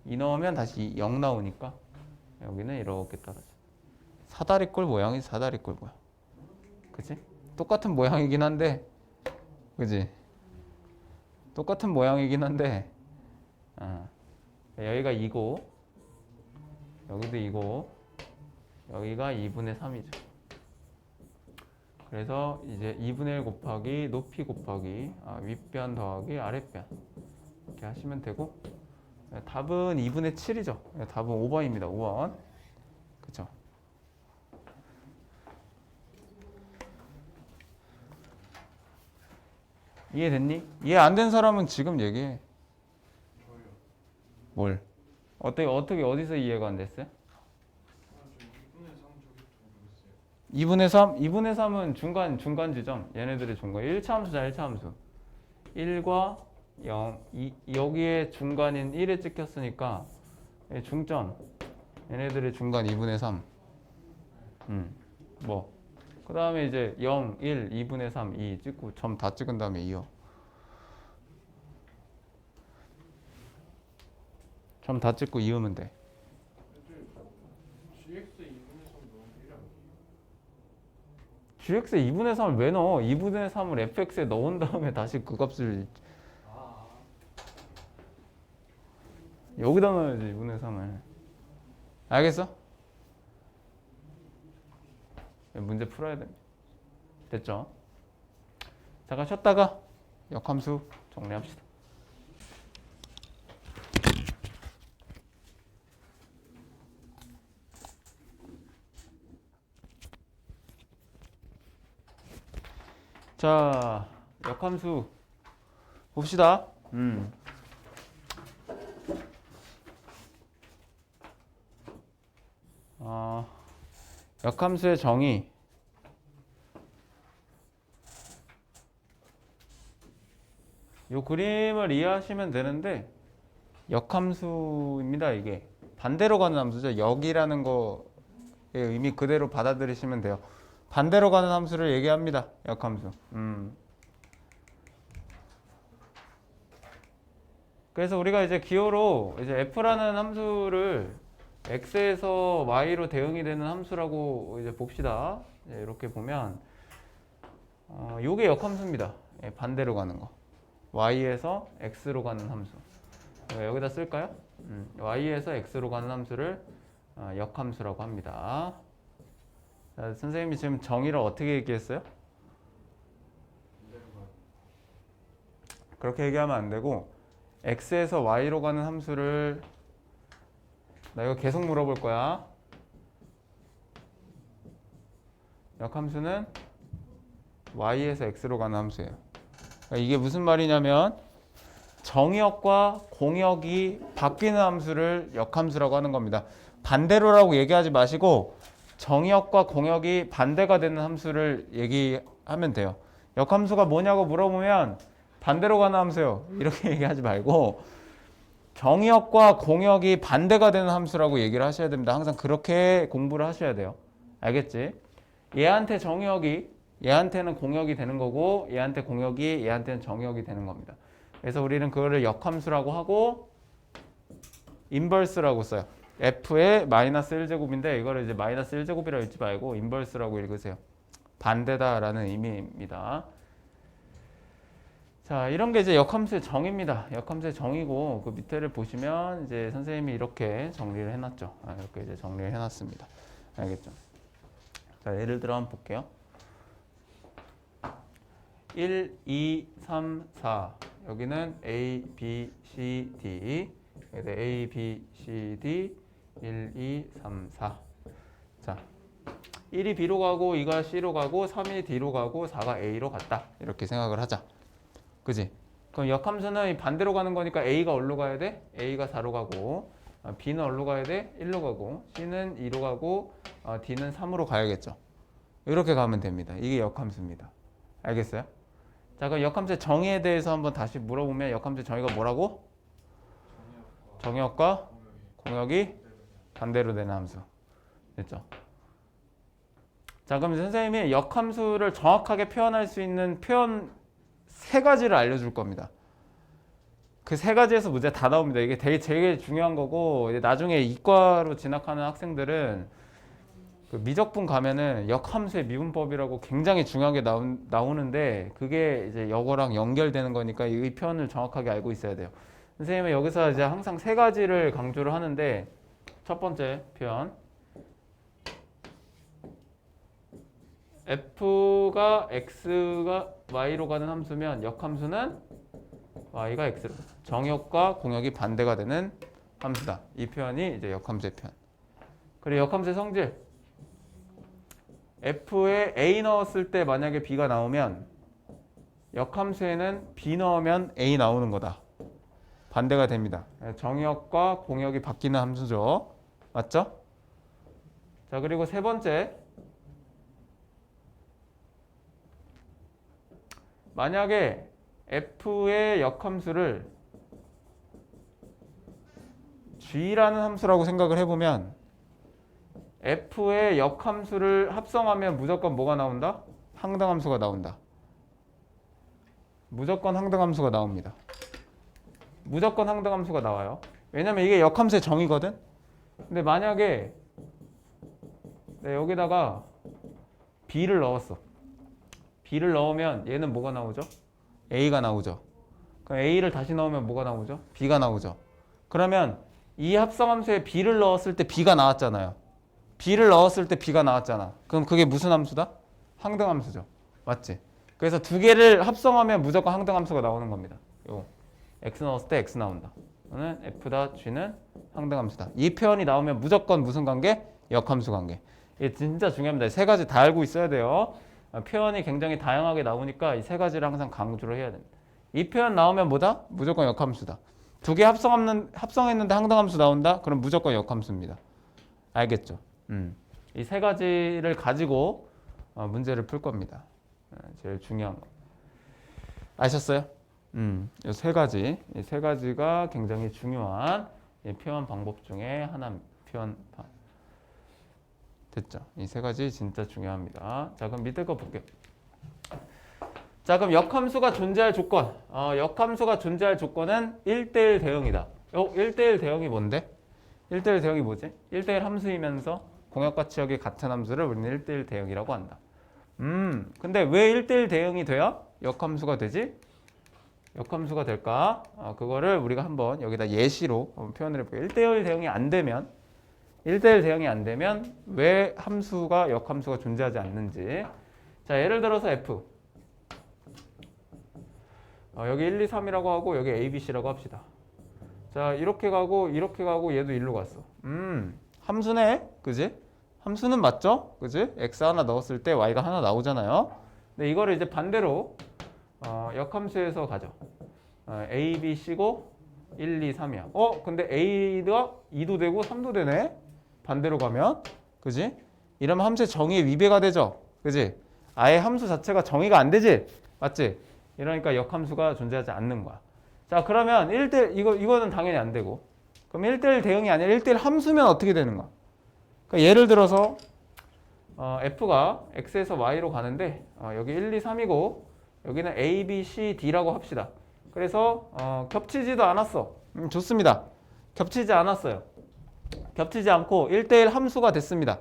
A: 2 넣으면 다시 0 나오니까 여기는 이렇게 떨어져. 사다리꼴 모양이 사다리꼴 모양. 그치? 똑같은 모양이긴 한데, 그치? 똑같은 모양이긴 한데, 여기가 2고, 여기도 2고, 여기가 2분의 3이죠. 그래서 이제 2분의 1 곱하기 높이 곱하기 윗변 더하기 아랫변 이렇게 하시면 되고, 답은 2분의 7이죠. 답은 5번입니다. 5번. 그쵸? 이해됐니? 이해 안 된 사람은 지금 얘기해. 뭘? 어떻게 어디서 이해가 안 됐어요? 2분의 3? 2분의 3은 중간 지점. 얘네들의 중간. 1차 함수잖아, 1차 함수. 1과 0, 여기에 중간인 1에 찍혔으니까 중점. 얘네들의 중간 2분의 3. 뭐? 그 다음에 이제 0, 1, 2분의 3, 2 찍고 점 다 찍은 다음에 2요. 점 다 찍고 2으면 돼. gx에 2분의 3을 왜 넣어? 2분의 3을 fx에 넣은 다음에 다시 그 값을 여기다 넣어야지. 2분의 3을. 알겠어? 문제 풀어야 돼. 됐죠? 잠깐 쉬었다가 역함수 정리합시다. 자, 역함수 봅시다. 역함수의 정의. 요 그림을 이해하시면 되는데 역함수입니다. 이게 반대로 가는 함수죠. 역이라는 거의 의미 그대로 받아들이시면 돼요. 반대로 가는 함수를 얘기합니다. 역함수. 그래서 우리가 이제 기호로 이제 f라는 함수를 x에서 y로 대응이 되는 함수라고 이제 봅시다. 이렇게 보면 요게 역함수입니다. 반대로 가는 거. y에서 x로 가는 함수. 여기다 쓸까요? y에서 x로 가는 함수를 역함수라고 합니다. 자, 선생님이 지금 정의를 어떻게 얘기했어요? 그렇게 얘기하면 안 되고 x에서 y로 가는 함수를 나 이거 계속 물어볼 거야. 역함수는 y에서 x로 가는 함수예요. 그러니까 이게 무슨 말이냐면 정역과 공역이 바뀌는 함수를 역함수라고 하는 겁니다. 반대로라고 얘기하지 마시고 정역과 공역이 반대가 되는 함수를 얘기하면 돼요. 역함수가 뭐냐고 물어보면 반대로 가는 함수요. 이렇게 얘기하지 말고 정의역과 공역이 반대가 되는 함수라고 얘기를 하셔야 됩니다. 항상 그렇게 공부를 하셔야 돼요. 알겠지? 얘한테 정의역이 얘한테는 공역이 되는 거고 얘한테 공역이 얘한테는 정의역이 되는 겁니다. 그래서 우리는 그거를 역함수라고 하고 인버스라고 써요. f의 마이너스 1제곱인데 이거를 이제 마이너스 1제곱이라고 읽지 말고 인버스라고 읽으세요. 반대다라는 의미입니다. 자, 이런 게 이제 역함수의 정의입니다. 역함수의 정의고 그 밑에를 보시면 이제 선생님이 이렇게 정리를 해놨죠. 이렇게 이제 정리를 해놨습니다. 알겠죠? 자, 예를 들어 한번 볼게요. 1, 2, 3, 4 여기는 A, B, C, D A, B, C, D 1, 2, 3, 4 자, 1이 B로 가고 2가 C로 가고 3이 D로 가고 4가 A로 갔다. 이렇게 생각을 하자. 그지? 그럼 역함수는 반대로 가는 거니까 A가 어디로 가야 돼? A가 4로 가고 B는 어디로 가야 돼? 1로 가고 C는 2로 가고 D는 3으로 가야겠죠. 이렇게 가면 됩니다. 이게 역함수입니다. 알겠어요? 자, 그럼 역함수의 정의에 대해서 한번 다시 물어보면 역함수의 정의가 뭐라고? 정의역과 공역이 반대로 되는 함수. 됐죠? 자, 그럼 선생님이 역함수를 정확하게 표현할 수 있는 표현 세 가지를 알려줄 겁니다. 그 세 가지에서 문제 다 나옵니다. 이게 되게 중요한 거고 나중에 이과로 진학하는 학생들은 그 미적분 가면은 역함수의 미분법이라고 굉장히 중요하게 나오는데 그게 이제 역어랑 연결되는 거니까 이 표현을 정확하게 알고 있어야 돼요. 선생님은 여기서 이제 항상 세 가지를 강조를 하는데 첫 번째 표현 f가 x가 y로 가는 함수면 역함수는 y가 x로 정역과 공역이 반대가 되는 함수다. 이 표현이 이제 역함수의 표현. 그리고 역함수의 성질 f에 a 넣었을 때 만약에 b가 나오면 역함수에는 b 넣으면 a 나오는 거다. 반대가 됩니다. 정역과 공역이 바뀌는 함수죠. 맞죠? 자, 그리고 세 번째 만약에 f의 역함수를 g라는 함수라고 생각을 해보면 f의 역함수를 합성하면 무조건 뭐가 나온다? 항등함수가 나온다. 무조건 항등함수가 나옵니다. 무조건 항등함수가 나와요. 왜냐면 이게 역함수의 정의거든. 근데 만약에 여기다가 b를 넣었어. b를 넣으면 얘는 뭐가 나오죠? a가 나오죠. 그럼 a를 다시 넣으면 뭐가 나오죠? b가 나오죠. 그러면 이 합성함수에 b를 넣었을 때 b가 나왔잖아요. b를 넣었을 때 b가 나왔잖아. 그럼 그게 무슨 함수다? 항등함수죠. 맞지? 그래서 두 개를 합성하면 무조건 항등함수가 나오는 겁니다. 요 x 넣었을 때 x 나온다. 그러면 f다 g는 항등함수다. 이 표현이 나오면 무조건 무슨 관계? 역함수 관계. 이게 진짜 중요합니다. 세 가지 다 알고 있어야 돼요. 표현이 굉장히 다양하게 나오니까 이 세 가지를 항상 강조를 해야 됩니다. 이 표현 나오면 뭐다? 무조건 역함수다. 두 개 합성했는데 항등함수 나온다? 그럼 무조건 역함수입니다. 알겠죠? 이 세 가지를 가지고 문제를 풀 겁니다. 제일 중요한 거. 아셨어요? 이 세 가지, 이 세 가지가 굉장히 중요한 표현 방법 중에 하나 표현 됐죠? 이 세 가지 진짜 중요합니다. 자, 그럼 밑에 거 볼게요. 자, 그럼 역함수가 존재할 조건. 역함수가 존재할 조건은 1대1 대응이다. 1대1 대응이 뭔데? 1대1 대응이 뭐지? 1대1 함수이면서 공역과 치역이 같은 함수를 우리는 1대1 대응이라고 한다. 근데 왜 1대1 대응이 돼야 역함수가 되지? 역함수가 될까? 그거를 우리가 한번 여기다 예시로 한번 표현을 해볼게요. 1대1 대응이 안 되면 1대1 대응이 안 되면 왜 함수가 역함수가 존재하지 않는지. 자, 예를 들어서 f 여기 1, 2, 3이라고 하고 여기 a, b, c라고 합시다. 자, 이렇게 가고 얘도 1로 갔어. 함수네, 그지? 함수는 맞죠? 그지? x 하나 넣었을 때 y가 하나 나오잖아요. 근데 이거를 이제 반대로 역함수에서 가죠. a, b, c고 1, 2, 3이야. 근데 a가 2도 되고 3도 되네. 반대로 가면, 그지? 이러면 함수의 정의에 위배가 되죠, 그지? 아예 함수 자체가 정의가 안 되지, 맞지? 이러니까 역함수가 존재하지 않는 거야. 자, 그러면 1대1 이거는 당연히 안 되고. 그럼 1대1 대응이 아니라 1대1 함수면 어떻게 되는가? 그러니까 예를 들어서 f가 x에서 y로 가는데 여기 1, 2, 3이고 여기는 a, b, c, d라고 합시다. 그래서 겹치지도 않았어. 좋습니다. 겹치지 않았어요. 겹치지 않고 1대1 함수가 됐습니다.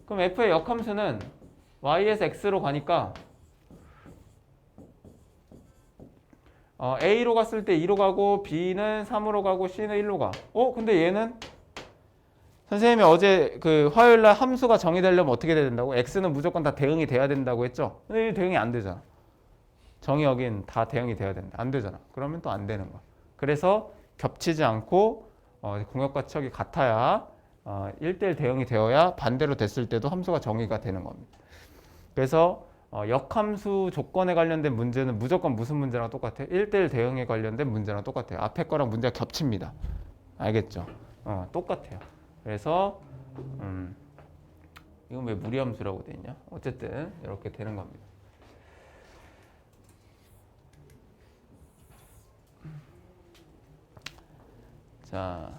A: 그럼 f의 역함수는 y에서 x로 가니까 a로 갔을 때 2로 가고 b는 3으로 가고 c는 1로 가. 근데 얘는 선생님이 어제 그 화요일날 함수가 정의되려면 어떻게 돼야 된다고? x는 무조건 다 대응이 돼야 된다고 했죠? 근데 대응이 안 되잖아. 정의 여긴 다 대응이 돼야 된다. 안 되잖아. 그러면 또 안 되는 거야. 그래서 겹치지 않고 공역과 치역이 같아야 1대1 대응이 되어야 반대로 됐을 때도 함수가 정의가 되는 겁니다. 그래서 역함수 조건에 관련된 문제는 무조건 무슨 문제랑 똑같아요? 1대1 대응에 관련된 문제랑 똑같아요. 앞에 거랑 문제가 겹칩니다. 알겠죠? 똑같아요. 그래서 이건 왜 무리함수라고 돼 있냐? 어쨌든 이렇게 되는 겁니다. 자,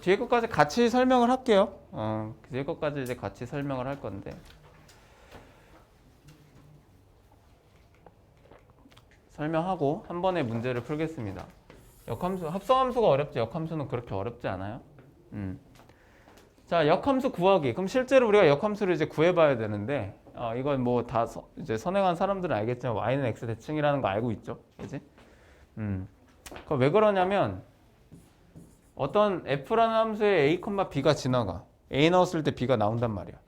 A: 뒤에 것까지 같이 설명을 할게요. 뒤에 것까지 이제 같이 설명을 할 건데. 설명하고 한 번에 문제를 풀겠습니다. 역함수, 합성함수가 어렵지 역함수는 그렇게 어렵지 않아요. 자, 역함수 구하기. 그럼 실제로 우리가 역함수를 이제 구해봐야 되는데, 이건 뭐 다 이제 선행한 사람들은 알겠지만 y는 x 대칭이라는 거 알고 있죠, 그지? 그럼 왜 그러냐면 어떤 f라는 함수에 a, b가 지나가. a 넣었을 때 b가 나온단 말이야.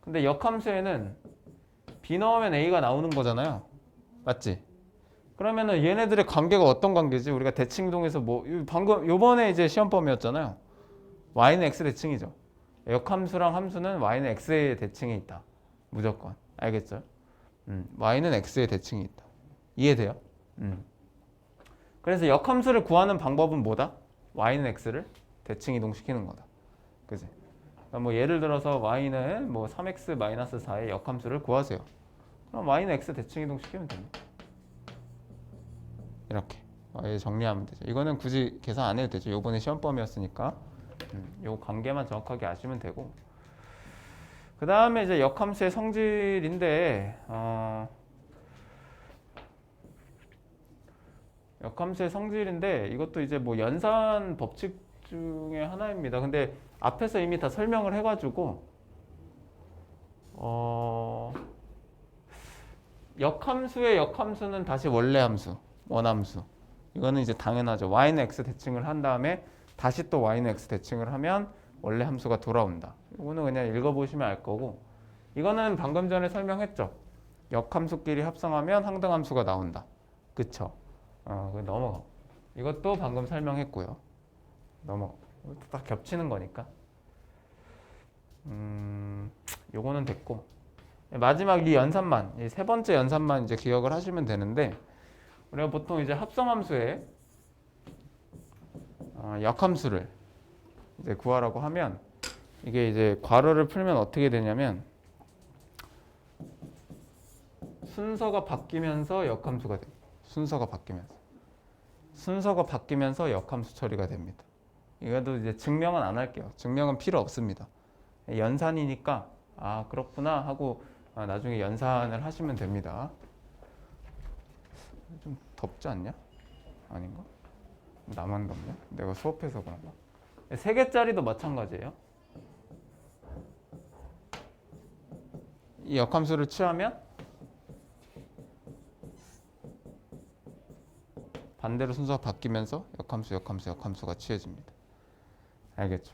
A: 근데 역함수에는 b 넣으면 a가 나오는 거잖아요, 맞지? 그러면은 얘네들의 관계가 어떤 관계지? 우리가 대칭동에서 뭐 방금 요번에 이제 시험 범위였잖아요. y는 x 대칭이죠. 역함수랑 함수는 y는 x의 대칭이 있다. 무조건. 알겠죠? y는 x의 대칭이 있다. 이해돼요? 그래서 역함수를 구하는 방법은 뭐다? y는 x를 대칭 이동시키는 거다. 그지? 그러니까 뭐 예를 들어서 y는 뭐 3x-4의 역함수를 구하세요. 그럼 y는 x 대칭 이동시키면 됩니다. 이렇게 정리하면 되죠. 이거는 굳이 계산 안 해도 되죠. 요번에 시험 범위였으니까 요 관계만 정확하게 아시면 되고, 그 다음에 이제 역함수의 성질인데 역함수의 성질인데 이것도 이제 뭐 연산 법칙 중에 하나입니다. 근데 앞에서 이미 다 설명을 해가지고 역함수의 역함수는 다시 원래 함수, 원함수. 이거는 이제 당연하죠. y는 x 대칭을 한 다음에 다시 또 y는 x 대칭을 하면 원래 함수가 돌아온다. 이거는 그냥 읽어보시면 알 거고, 이거는 방금 전에 설명했죠. 역함수끼리 합성하면 항등함수가 나온다. 그쵸? 넘어가. 이것도 방금 설명했고요. 넘어가. 딱 겹치는 거니까. 요거는 됐고, 마지막 이 연산만, 이 세 번째 연산만 이제 기억을 하시면 되는데, 우리가 보통 이제 합성함수에 역함수를 이제 구하라고 하면 이게 이제 괄호를 풀면 어떻게 되냐면 순서가 바뀌면서 역함수가 돼요. 순서가 바뀌면서 역함수 처리가 됩니다. 이것도 이제 증명은 안 할게요. 증명은 필요 없습니다. 연산이니까 그렇구나 하고 나중에 연산을 하시면 됩니다. 좀 덥지 않냐? 아닌가? 나만 덥냐? 내가 수업해서 그런가? 3개짜리도 마찬가지예요. 이 역함수를 취하면 반대로 순서가 바뀌면서 역함수가 취해집니다. 알겠죠?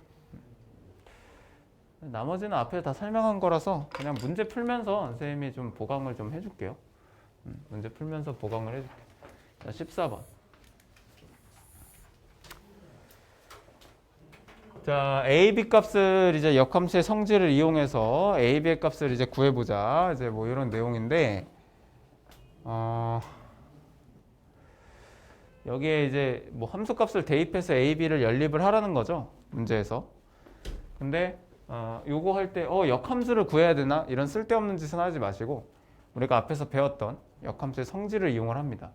A: 나머지는 앞에 다 설명한 거라서 그냥 문제 풀면서 선생님이 좀 보강을 좀 해줄게요. 문제 풀면서 보강을 해줄게요. 자, 14번. 자, a, b 값을 이제 역함수의 성질을 이용해서 a, b의 값을 이제 구해보자. 이제 뭐 이런 내용인데, 여기에 이제 뭐 함수값을 대입해서 a, b를 연립을 하라는 거죠. 문제에서. 근데 요거 할 때 역함수를 구해야 되나? 이런 쓸데없는 짓은 하지 마시고 우리가 앞에서 배웠던 역함수의 성질을 이용을 합니다.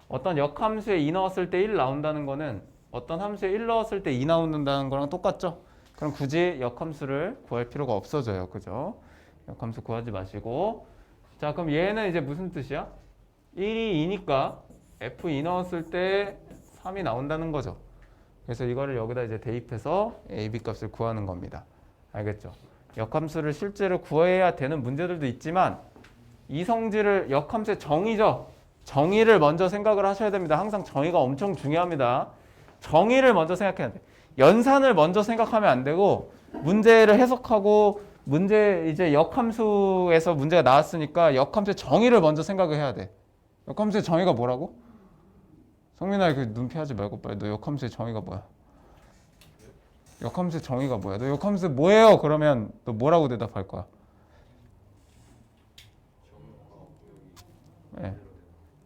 A: 어떤 역함수에 2 넣었을 때 1 나온다는 거는 어떤 함수에 1 넣었을 때 2 나온다는 거랑 똑같죠? 그럼 굳이 역함수를 구할 필요가 없어져요. 그죠? 역함수 구하지 마시고. 자, 그럼 얘는 이제 무슨 뜻이야? 1이 2니까 F2 넣었을 때 3이 나온다는 거죠. 그래서 이거를 여기다 이제 대입해서 AB 값을 구하는 겁니다. 알겠죠? 역함수를 실제로 구해야 되는 문제들도 있지만 이 성질을 역함수의 정의죠. 정의를 먼저 생각을 하셔야 됩니다. 항상 정의가 엄청 중요합니다. 정의를 먼저 생각해야 돼. 연산을 먼저 생각하면 안 되고 문제를 해석하고 문제 이제 역함수에서 문제가 나왔으니까 역함수의 정의를 먼저 생각을 해야 돼. 역함수의 정의가 뭐라고? 성민아 그 눈 피하지 말고 빨리 너 역함수의 정의가 뭐야? 역함수의 정의가 뭐야? 너 역함수 뭐예요? 그러면 너 뭐라고 대답할 거야? 네.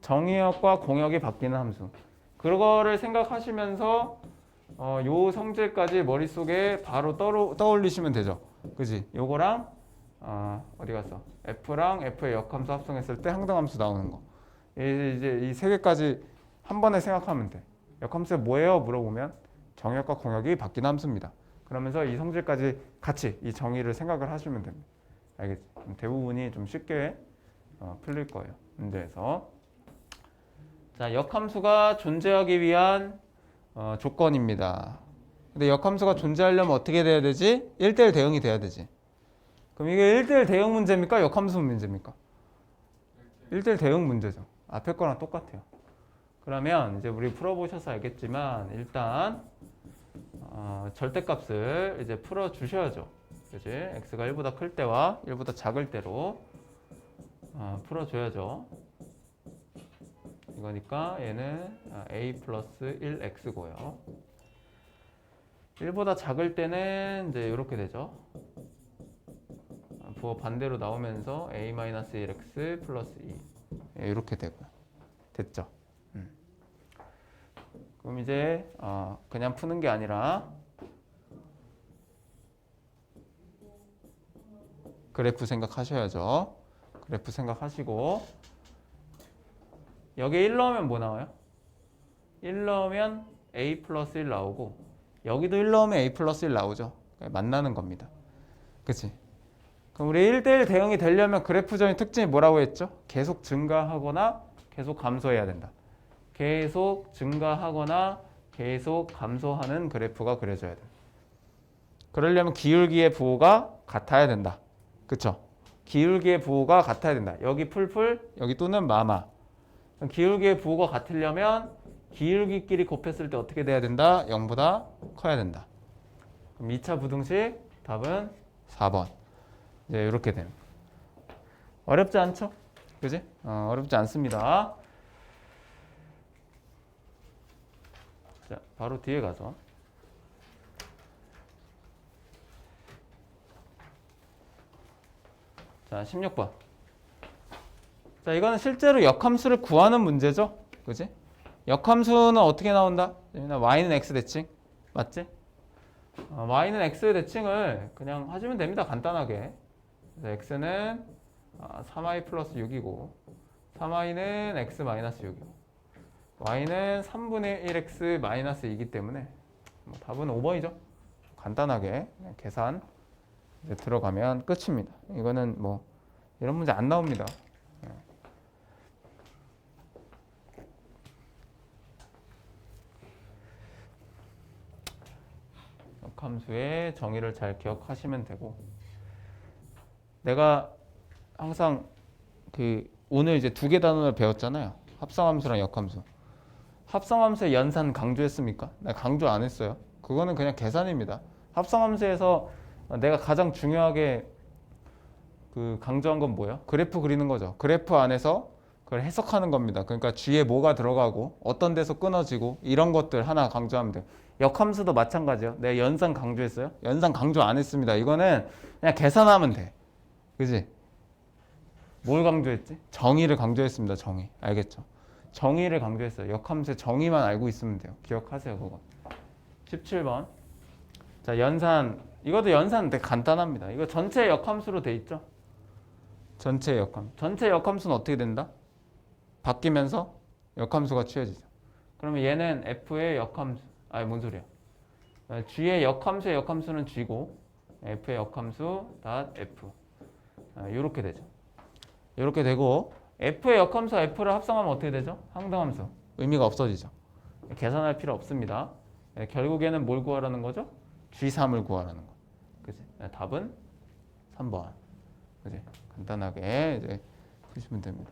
A: 정의역과 공역이 바뀌는 함수. 그거를 생각하시면서 요 성질까지 머릿속에 바로 떠올리시면 되죠. 그지? 요거랑 어디 갔어? F랑 F의 역함수 합성했을 때 항등함수 나오는 거. 이제 이 세 개까지 한 번에 생각하면 돼. 역함수가 뭐예요? 물어보면 정의역과 공역이 바뀌는 함수입니다. 그러면서 이 성질까지 같이 이 정의를 생각을 하시면 됩니다. 알겠지? 대부분이 좀 쉽게 풀릴 거예요. 문제에서. 자, 역함수가 존재하기 위한 조건입니다. 근데 역함수가 존재하려면 어떻게 돼야 되지? 1대1 대응이 돼야 되지. 그럼 이게 1대1 대응 문제입니까? 역함수 문제입니까? 1대1 대응 문제죠. 앞에 거랑 똑같아요. 그러면 이제 우리 풀어보셔서 알겠지만 일단 절대값을 이제 풀어 주셔야죠. 그지? x가 1보다 클 때와 1보다 작을 때로 풀어 줘야죠. 이거니까 얘는 a 플러스 1x고요. 1보다 작을 때는 이제 이렇게 되죠. 부호 반대로 나오면서 a 마이너스 1x 플러스 2 이렇게 되고요. 됐죠? 그럼 이제 그냥 푸는 게 아니라 그래프 생각하셔야죠. 그래프 생각하시고 여기 1 넣으면 뭐 나와요? 1 넣으면 a 플러스 1 나오고 여기도 1 넣으면 a 플러스 1 나오죠. 만나는 겁니다. 그치? 그럼 우리 1대1 대응이 되려면 그래프적인 특징이 뭐라고 했죠? 계속 증가하거나 계속 감소해야 된다. 계속 증가하거나 계속 감소하는 그래프가 그려져야 돼. 그러려면 기울기의 부호가 같아야 된다. 그쵸? 기울기의 부호가 같아야 된다. 여기 풀풀, 여기 또는 마마. 기울기의 부호가 같으려면 기울기끼리 곱했을 때 어떻게 돼야 된다? 0보다 커야 된다. 그럼 2차 부등식 답은 4번. 이제 이렇게 됩니다. 어렵지 않죠? 그지? 어렵지 않습니다. 자, 바로 뒤에 가서 자, 16번. 자, 이거는 실제로 역함수를 구하는 문제죠. 그지? 역함수는 어떻게 나온다? y는 x 대칭. 맞지? y는 x 대칭을 그냥 하시면 됩니다. 간단하게. 그래서 x는 3y 플러스 6이고 3y는 x 마이너스 6이고 y는 3분의 1x 마이너스 2이기 때문에 답은 5번이죠. 간단하게 계산 이제 들어가면 끝입니다. 이거는 뭐 이런 문제 안 나옵니다. 역함수의 정의를 잘 기억하시면 되고 내가 항상 오늘 이제 두 개 단원을 배웠잖아요. 합성함수랑 역함수. 합성함수의 연산 강조했습니까? 나 강조 안 했어요. 그거는 그냥 계산입니다. 합성함수에서 내가 가장 중요하게 강조한 건 뭐예요? 그래프 그리는 거죠. 그래프 안에서 그걸 해석하는 겁니다. 그러니까 뒤에 뭐가 들어가고 어떤 데서 끊어지고 이런 것들 하나 강조하면 돼요. 역함수도 마찬가지예요. 내가 연산 강조했어요? 연산 강조 안 했습니다. 이거는 그냥 계산하면 돼. 그지? 뭘 강조했지? 정의를 강조했습니다. 정의. 알겠죠? 정의를 강조했어요. 역함수의 정의만 알고 있으면 돼요. 기억하세요, 그거. 17번. 자, 연산. 이것도 연산 되게 간단합니다. 이거 전체 역함수로 돼 있죠? 전체 역함. 전체 역함수는 어떻게 된다? 바뀌면서 역함수가 취해지죠. 그러면 얘는 F의 역함수. 아니, 뭔 소리야. G의 역함수의 역함수는 G고 F의 역함수 닷 F. 이렇게 되죠. 이렇게 되고 F의 역함수와 F를 합성하면 어떻게 되죠? 항등함수. 의미가 없어지죠. 계산할 필요 없습니다. 결국에는 뭘 구하라는 거죠? G3을 구하라는 거. 그치? 답은 3번. 그치? 간단하게 이제 푸시면 됩니다.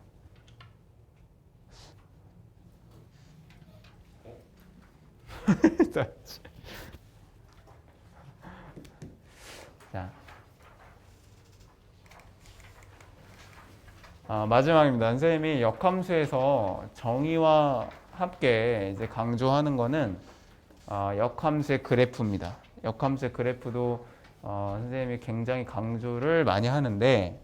A: 자, 마지막입니다. 선생님이 역함수에서 정의와 함께 이제 강조하는 거는 역함수의 그래프입니다. 역함수의 그래프도 선생님이 굉장히 강조를 많이 하는데,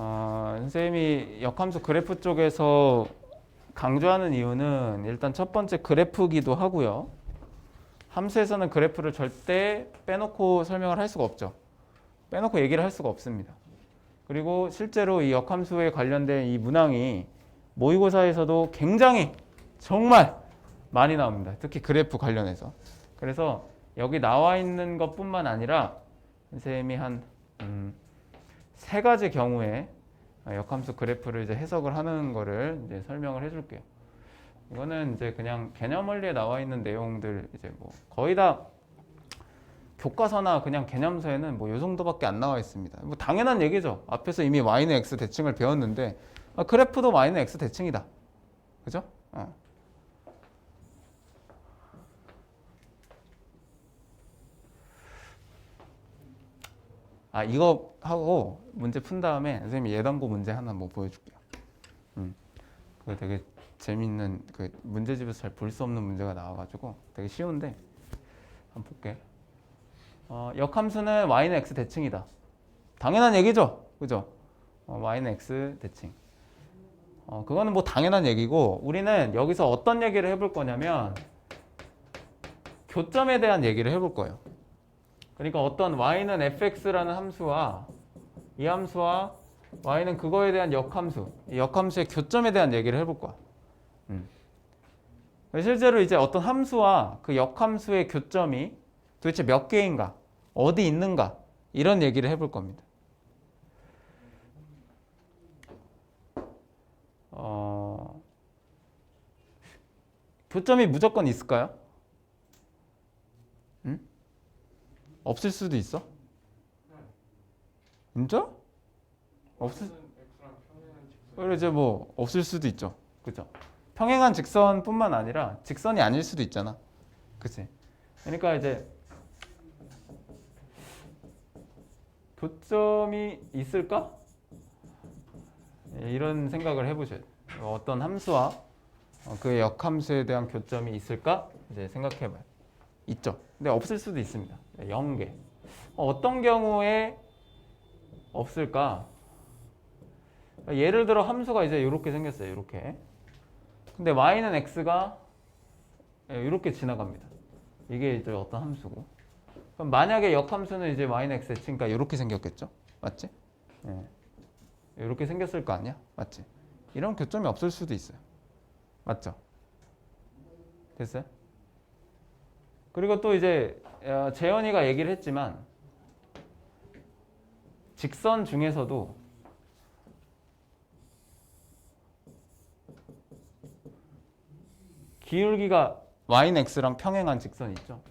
A: 선생님이 역함수 그래프 쪽에서 강조하는 이유는 일단 첫 번째 그래프기도 하고요. 함수에서는 그래프를 절대 빼놓고 설명을 할 수가 없죠. 빼놓고 얘기를 할 수가 없습니다. 그리고 실제로 이 역함수에 관련된 이 문항이 모의고사에서도 굉장히 정말 많이 나옵니다. 특히 그래프 관련해서. 그래서 여기 나와 있는 것뿐만 아니라 선생님이 한 3가지 경우에 역함수 그래프를 이제 해석을 하는 거를 이제 설명을 해줄게요. 이거는 이제 그냥 개념 원리에 나와 있는 내용들 이제 뭐 거의 다 교과서나 그냥 개념서에는 뭐 요 정도밖에 안 나와 있습니다. 뭐 당연한 얘기죠. 앞에서 이미 y는 x 대칭을 배웠는데 그래프도 y는 x 대칭이다. 그죠? 이거 하고 문제 푼 다음에 선생님이 예단고 문제 하나 뭐 보여줄게요. 그거 되게 재밌는 그 문제집에서 잘 볼 수 없는 문제가 나와가지고 되게 쉬운데 한번 볼게. 역함수는 y는 x 대칭이다. 당연한 얘기죠, 그죠? y는 x 대칭. 그거는 뭐 당연한 얘기고 우리는 여기서 어떤 얘기를 해볼 거냐면 교점에 대한 얘기를 해볼 거예요. 그러니까 어떤 y는 fx라는 함수와 이 함수와 y는 그거에 대한 역함수, 이 역함수의 교점에 대한 얘기를 해볼 거야. 실제로 이제 어떤 함수와 그 역함수의 교점이 도대체 몇 개인가, 어디 있는가 이런 얘기를 해볼 겁니다. 교점이 무조건 있을까요? 없을 수도 있어? 진짜? 없을 그래 이제 뭐 없을 수도 있죠. 그죠? 평행한 직선뿐만 아니라 직선이 아닐 수도 있잖아. 그치? 그러니까 이제 교점이 있을까? 이런 생각을 해보셔야 돼요. 어떤 함수와 그 역함수에 대한 교점이 있을까? 이제 생각해봐요. 있죠. 근데 없을 수도 있습니다. 0개. 어떤 경우에 없을까? 예를 들어 함수가 이제 이렇게 생겼어요. 이렇게. 근데 y는 x가 이렇게 지나갑니다. 이게 이제 어떤 함수고. 그럼 만약에 역함수는 이제 y는 x 대칭이니까 이렇게 생겼겠죠? 맞지? 이렇게 생겼을 거 아니야? 맞지? 이런 교점이 없을 수도 있어요. 맞죠? 됐어요? 그리고 또 이제 재현이가 얘기를 했지만 직선 중에서도 기울기가 y는 x랑 평행한 직선 있죠?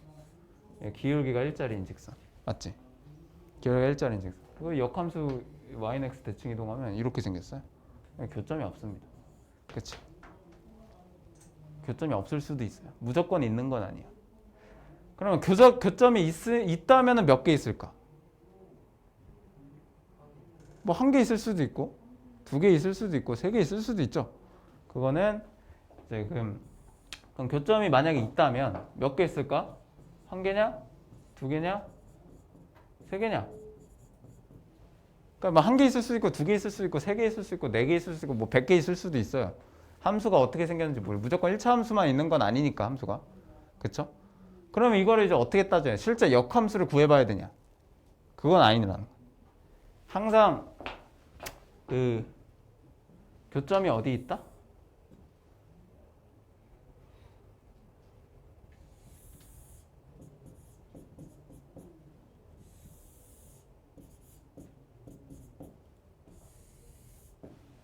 A: 기울기가 일자리인 직선. 맞지? 기울기가 일자리인 직선. 그 역함수 y는 x 대칭 이동하면 이렇게 생겼어요. 교점이 없습니다. 그치? 교점이 없을 수도 있어요. 무조건 있는 건 아니에요. 그러면 교점이 있다면 몇 개 있을까? 뭐 한 개 있을 수도 있고 2개 있을 수도 있고 3개 있을 수도 있죠. 그거는 이제 그럼 교점이 만약에 있다면 몇 개 있을까? 1개냐? 2개냐? 3개냐? 그러니까 뭐 1개 있을 수도 있고 2개 있을 수도 있고 3개 있을 수도 있고 4개 있을 수도 있고 뭐 100개 있을 수도 있어요. 함수가 어떻게 생겼는지 모르고 무조건 1차 함수만 있는 건 아니니까 함수가. 그쵸? 그러면 이거를 이제 어떻게 따져요? 실제 역함수를 구해봐야 되냐? 그건 아니라는 거. 항상 그 교점이 어디 있다?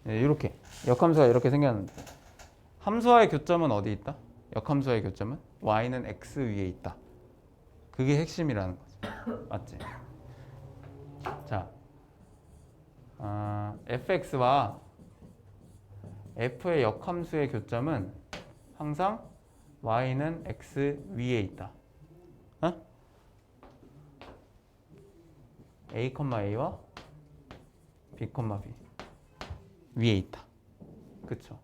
A: 네, 이렇게 역함수가 이렇게 생겼는데 함수와의 교점은 어디 있다? 역함수와의 교점은 y는 x 위에 있다. 그게 핵심이라는 거지. 맞지? 자, fx와 f의 역함수의 교점은 항상 y는 x 위에 있다. 어? a,a와 b, b 위에 있다. 그쵸?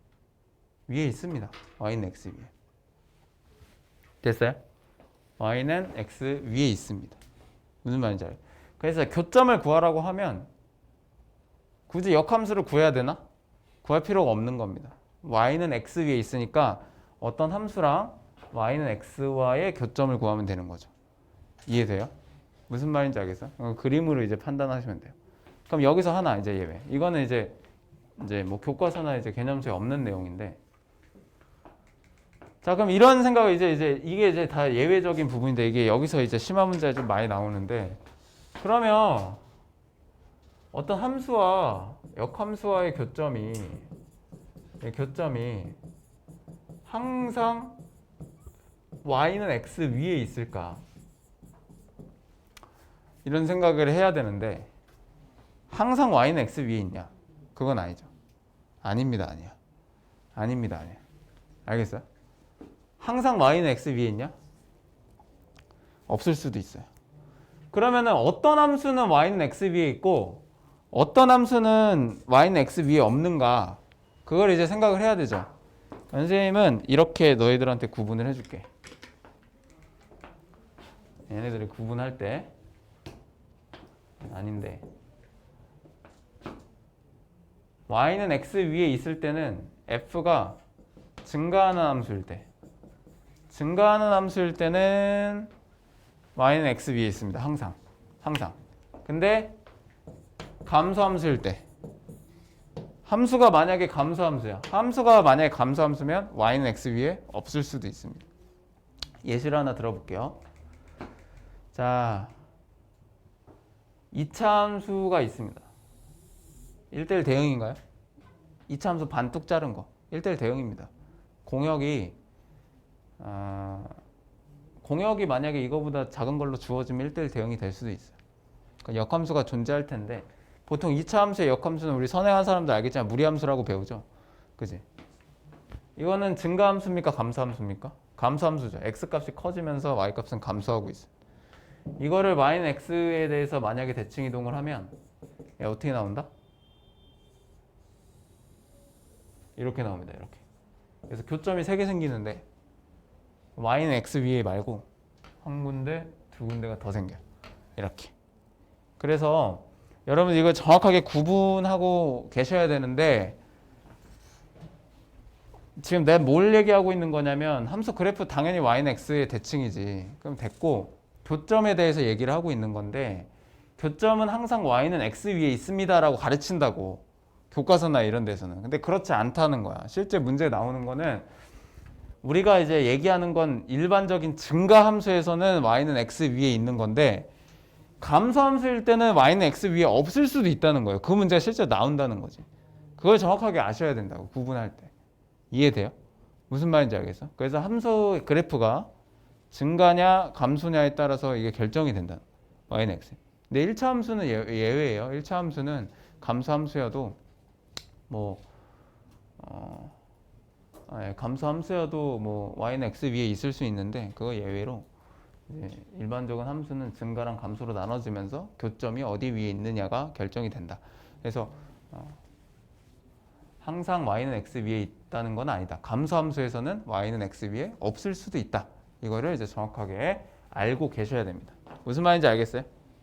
A: 위에 있습니다. y는 x 위에. 됐어요? y는 x 위에 있습니다. 무슨 말인지 알아요? 그래서 교점을 구하라고 하면 굳이 역함수를 구해야 되나? 구할 필요가 없는 겁니다. y는 x 위에 있으니까 어떤 함수랑 y는 x와의 교점을 구하면 되는 거죠. 이해돼요? 무슨 말인지 알겠어요? 그림으로 이제 판단하시면 돼요. 그럼 여기서 하나 이제 예외. 이거는 이제 뭐 교과서나 이제 개념서에 없는 내용인데. 자, 그럼 이런 생각을 이제 이게 이제 다 예외적인 부분인데 이게 여기서 이제 심화 문제가 좀 많이 나오는데 그러면 어떤 함수와 역함수와의 교점이 항상 y는 x 위에 있을까? 이런 생각을 해야 되는데 항상 y는 x 위에 있냐? 그건 아니죠. 아닙니다. 아닙니다. 알겠어요? 항상 y는 x 위에 있냐? 없을 수도 있어요. 그러면은 어떤 함수는 y는 x 위에 있고 어떤 함수는 y는 x 위에 없는가? 그걸 이제 생각을 해야 되죠. 선생님은 이렇게 너희들한테 구분을 해줄게. 얘네들이 구분할 때 아닌데 y는 x 위에 있을 때는 f가 증가하는 함수일 때는 y는 x 위에 있습니다. 항상. 근데 감소함수일 때 함수가 만약에 감소함수야. 함수가 만약에 감소함수면 y는 x 위에 없을 수도 있습니다. 예시를 하나 들어볼게요. 자, 2차 함수가 있습니다. 1대1 대응인가요? 2차 함수 반뚝 자른 거 1대1 대응입니다. 공역이 만약에 이거보다 작은 걸로 주어지면 1대1 대응이 될 수도 있어요. 그러니까 역함수가 존재할 텐데 보통 2차 함수의 역함수는 우리 선행한 사람들 알겠지만 무리함수라고 배우죠. 그지? 이거는 증가함수입니까? 감소함수입니까? 감소함수죠. x값이 커지면서 y값은 감소하고 있어요. 이거를 y는 x에 대해서 만약에 대칭 이동을 하면 어떻게 나온다? 이렇게 나옵니다. 이렇게. 그래서 교점이 3개 생기는데 y는 x 위에 말고 한 군데, 두 군데가 더 생겨요. 이렇게. 그래서 여러분 이거 정확하게 구분하고 계셔야 되는데 지금 내가 뭘 얘기하고 있는 거냐면 함수 그래프 당연히 y는 x의 대칭이지. 그럼 됐고 교점에 대해서 얘기를 하고 있는 건데 교점은 항상 y는 x 위에 있습니다라고 가르친다고. 교과서나 이런 데서는. 근데 그렇지 않다는 거야. 실제 문제 나오는 거는 우리가 이제 얘기하는 건 일반적인 증가 함수에서는 y는 x 위에 있는 건데 감소 함수일 때는 y는 x 위에 없을 수도 있다는 거예요. 그 문제가 실제 나온다는 거지. 그걸 정확하게 아셔야 된다고. 구분할 때. 이해돼요? 무슨 말인지 알겠어? 그래서 함수 그래프가 증가냐 감소냐에 따라서 이게 결정이 된다. y는 x. 근데 1차 함수는 예외예요. 1차 함수는 감소 함수여도 감소 함수여도 y는 x 위에 있을 수 있는데 그거 예외로 일반적인 함수는 증가랑 감소로 나눠지면서 교점이 어디 위에 있느냐가 결정이 된다. 그래서 항상 y는 x 위에 있다는 건 아니다. 감소 함수에서는 y는 x 위에 없을 수도 있다. 이거를 이제 정확하게 알고 계셔야 됩니다. 무슨 말인지 알겠어요?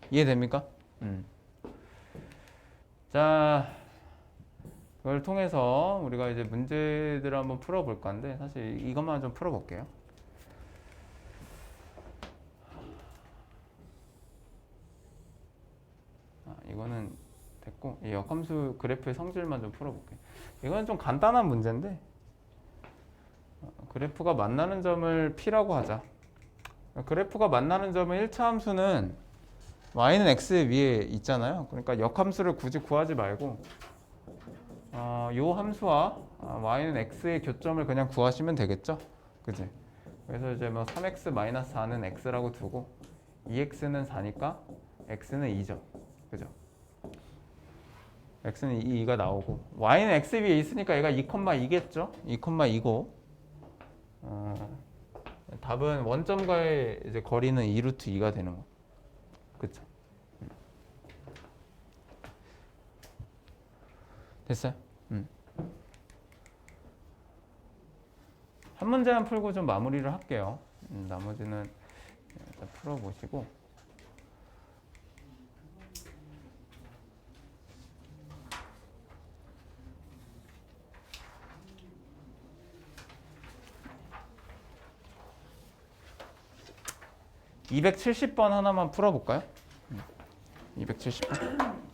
A: 이해됩니까? 자, 그걸 통해서 우리가 이제 문제들을 한번 풀어볼 건데 사실 이것만 좀 풀어볼게요. 이거는 됐고 이 역함수 그래프의 성질만 좀 풀어볼게요. 이건 좀 간단한 문제인데 그래프가 만나는 점을 P라고 하자. 그래프가 만나는 점은 1차 함수는 y는 x 위에 있잖아요. 그러니까 역함수를 굳이 구하지 말고 요 함수와 y는 x의 교점을 그냥 구하시면 되겠죠. 그지? 그래서 이제 뭐 3x-4는 x라고 두고 2x는 4니까 x는 2죠. 그죠? x는 2가 나오고 y는 x 위에 있으니까 얘가 2,2겠죠? 2,2고 답은 원점과의 이제 거리는 2루트 2가 되는 거. 그쵸? 됐어요? 한 문제만 풀고 좀 마무리를 할게요. 나머지는 일단 풀어보시고. (270번) 하나만 풀어볼까요? 270번.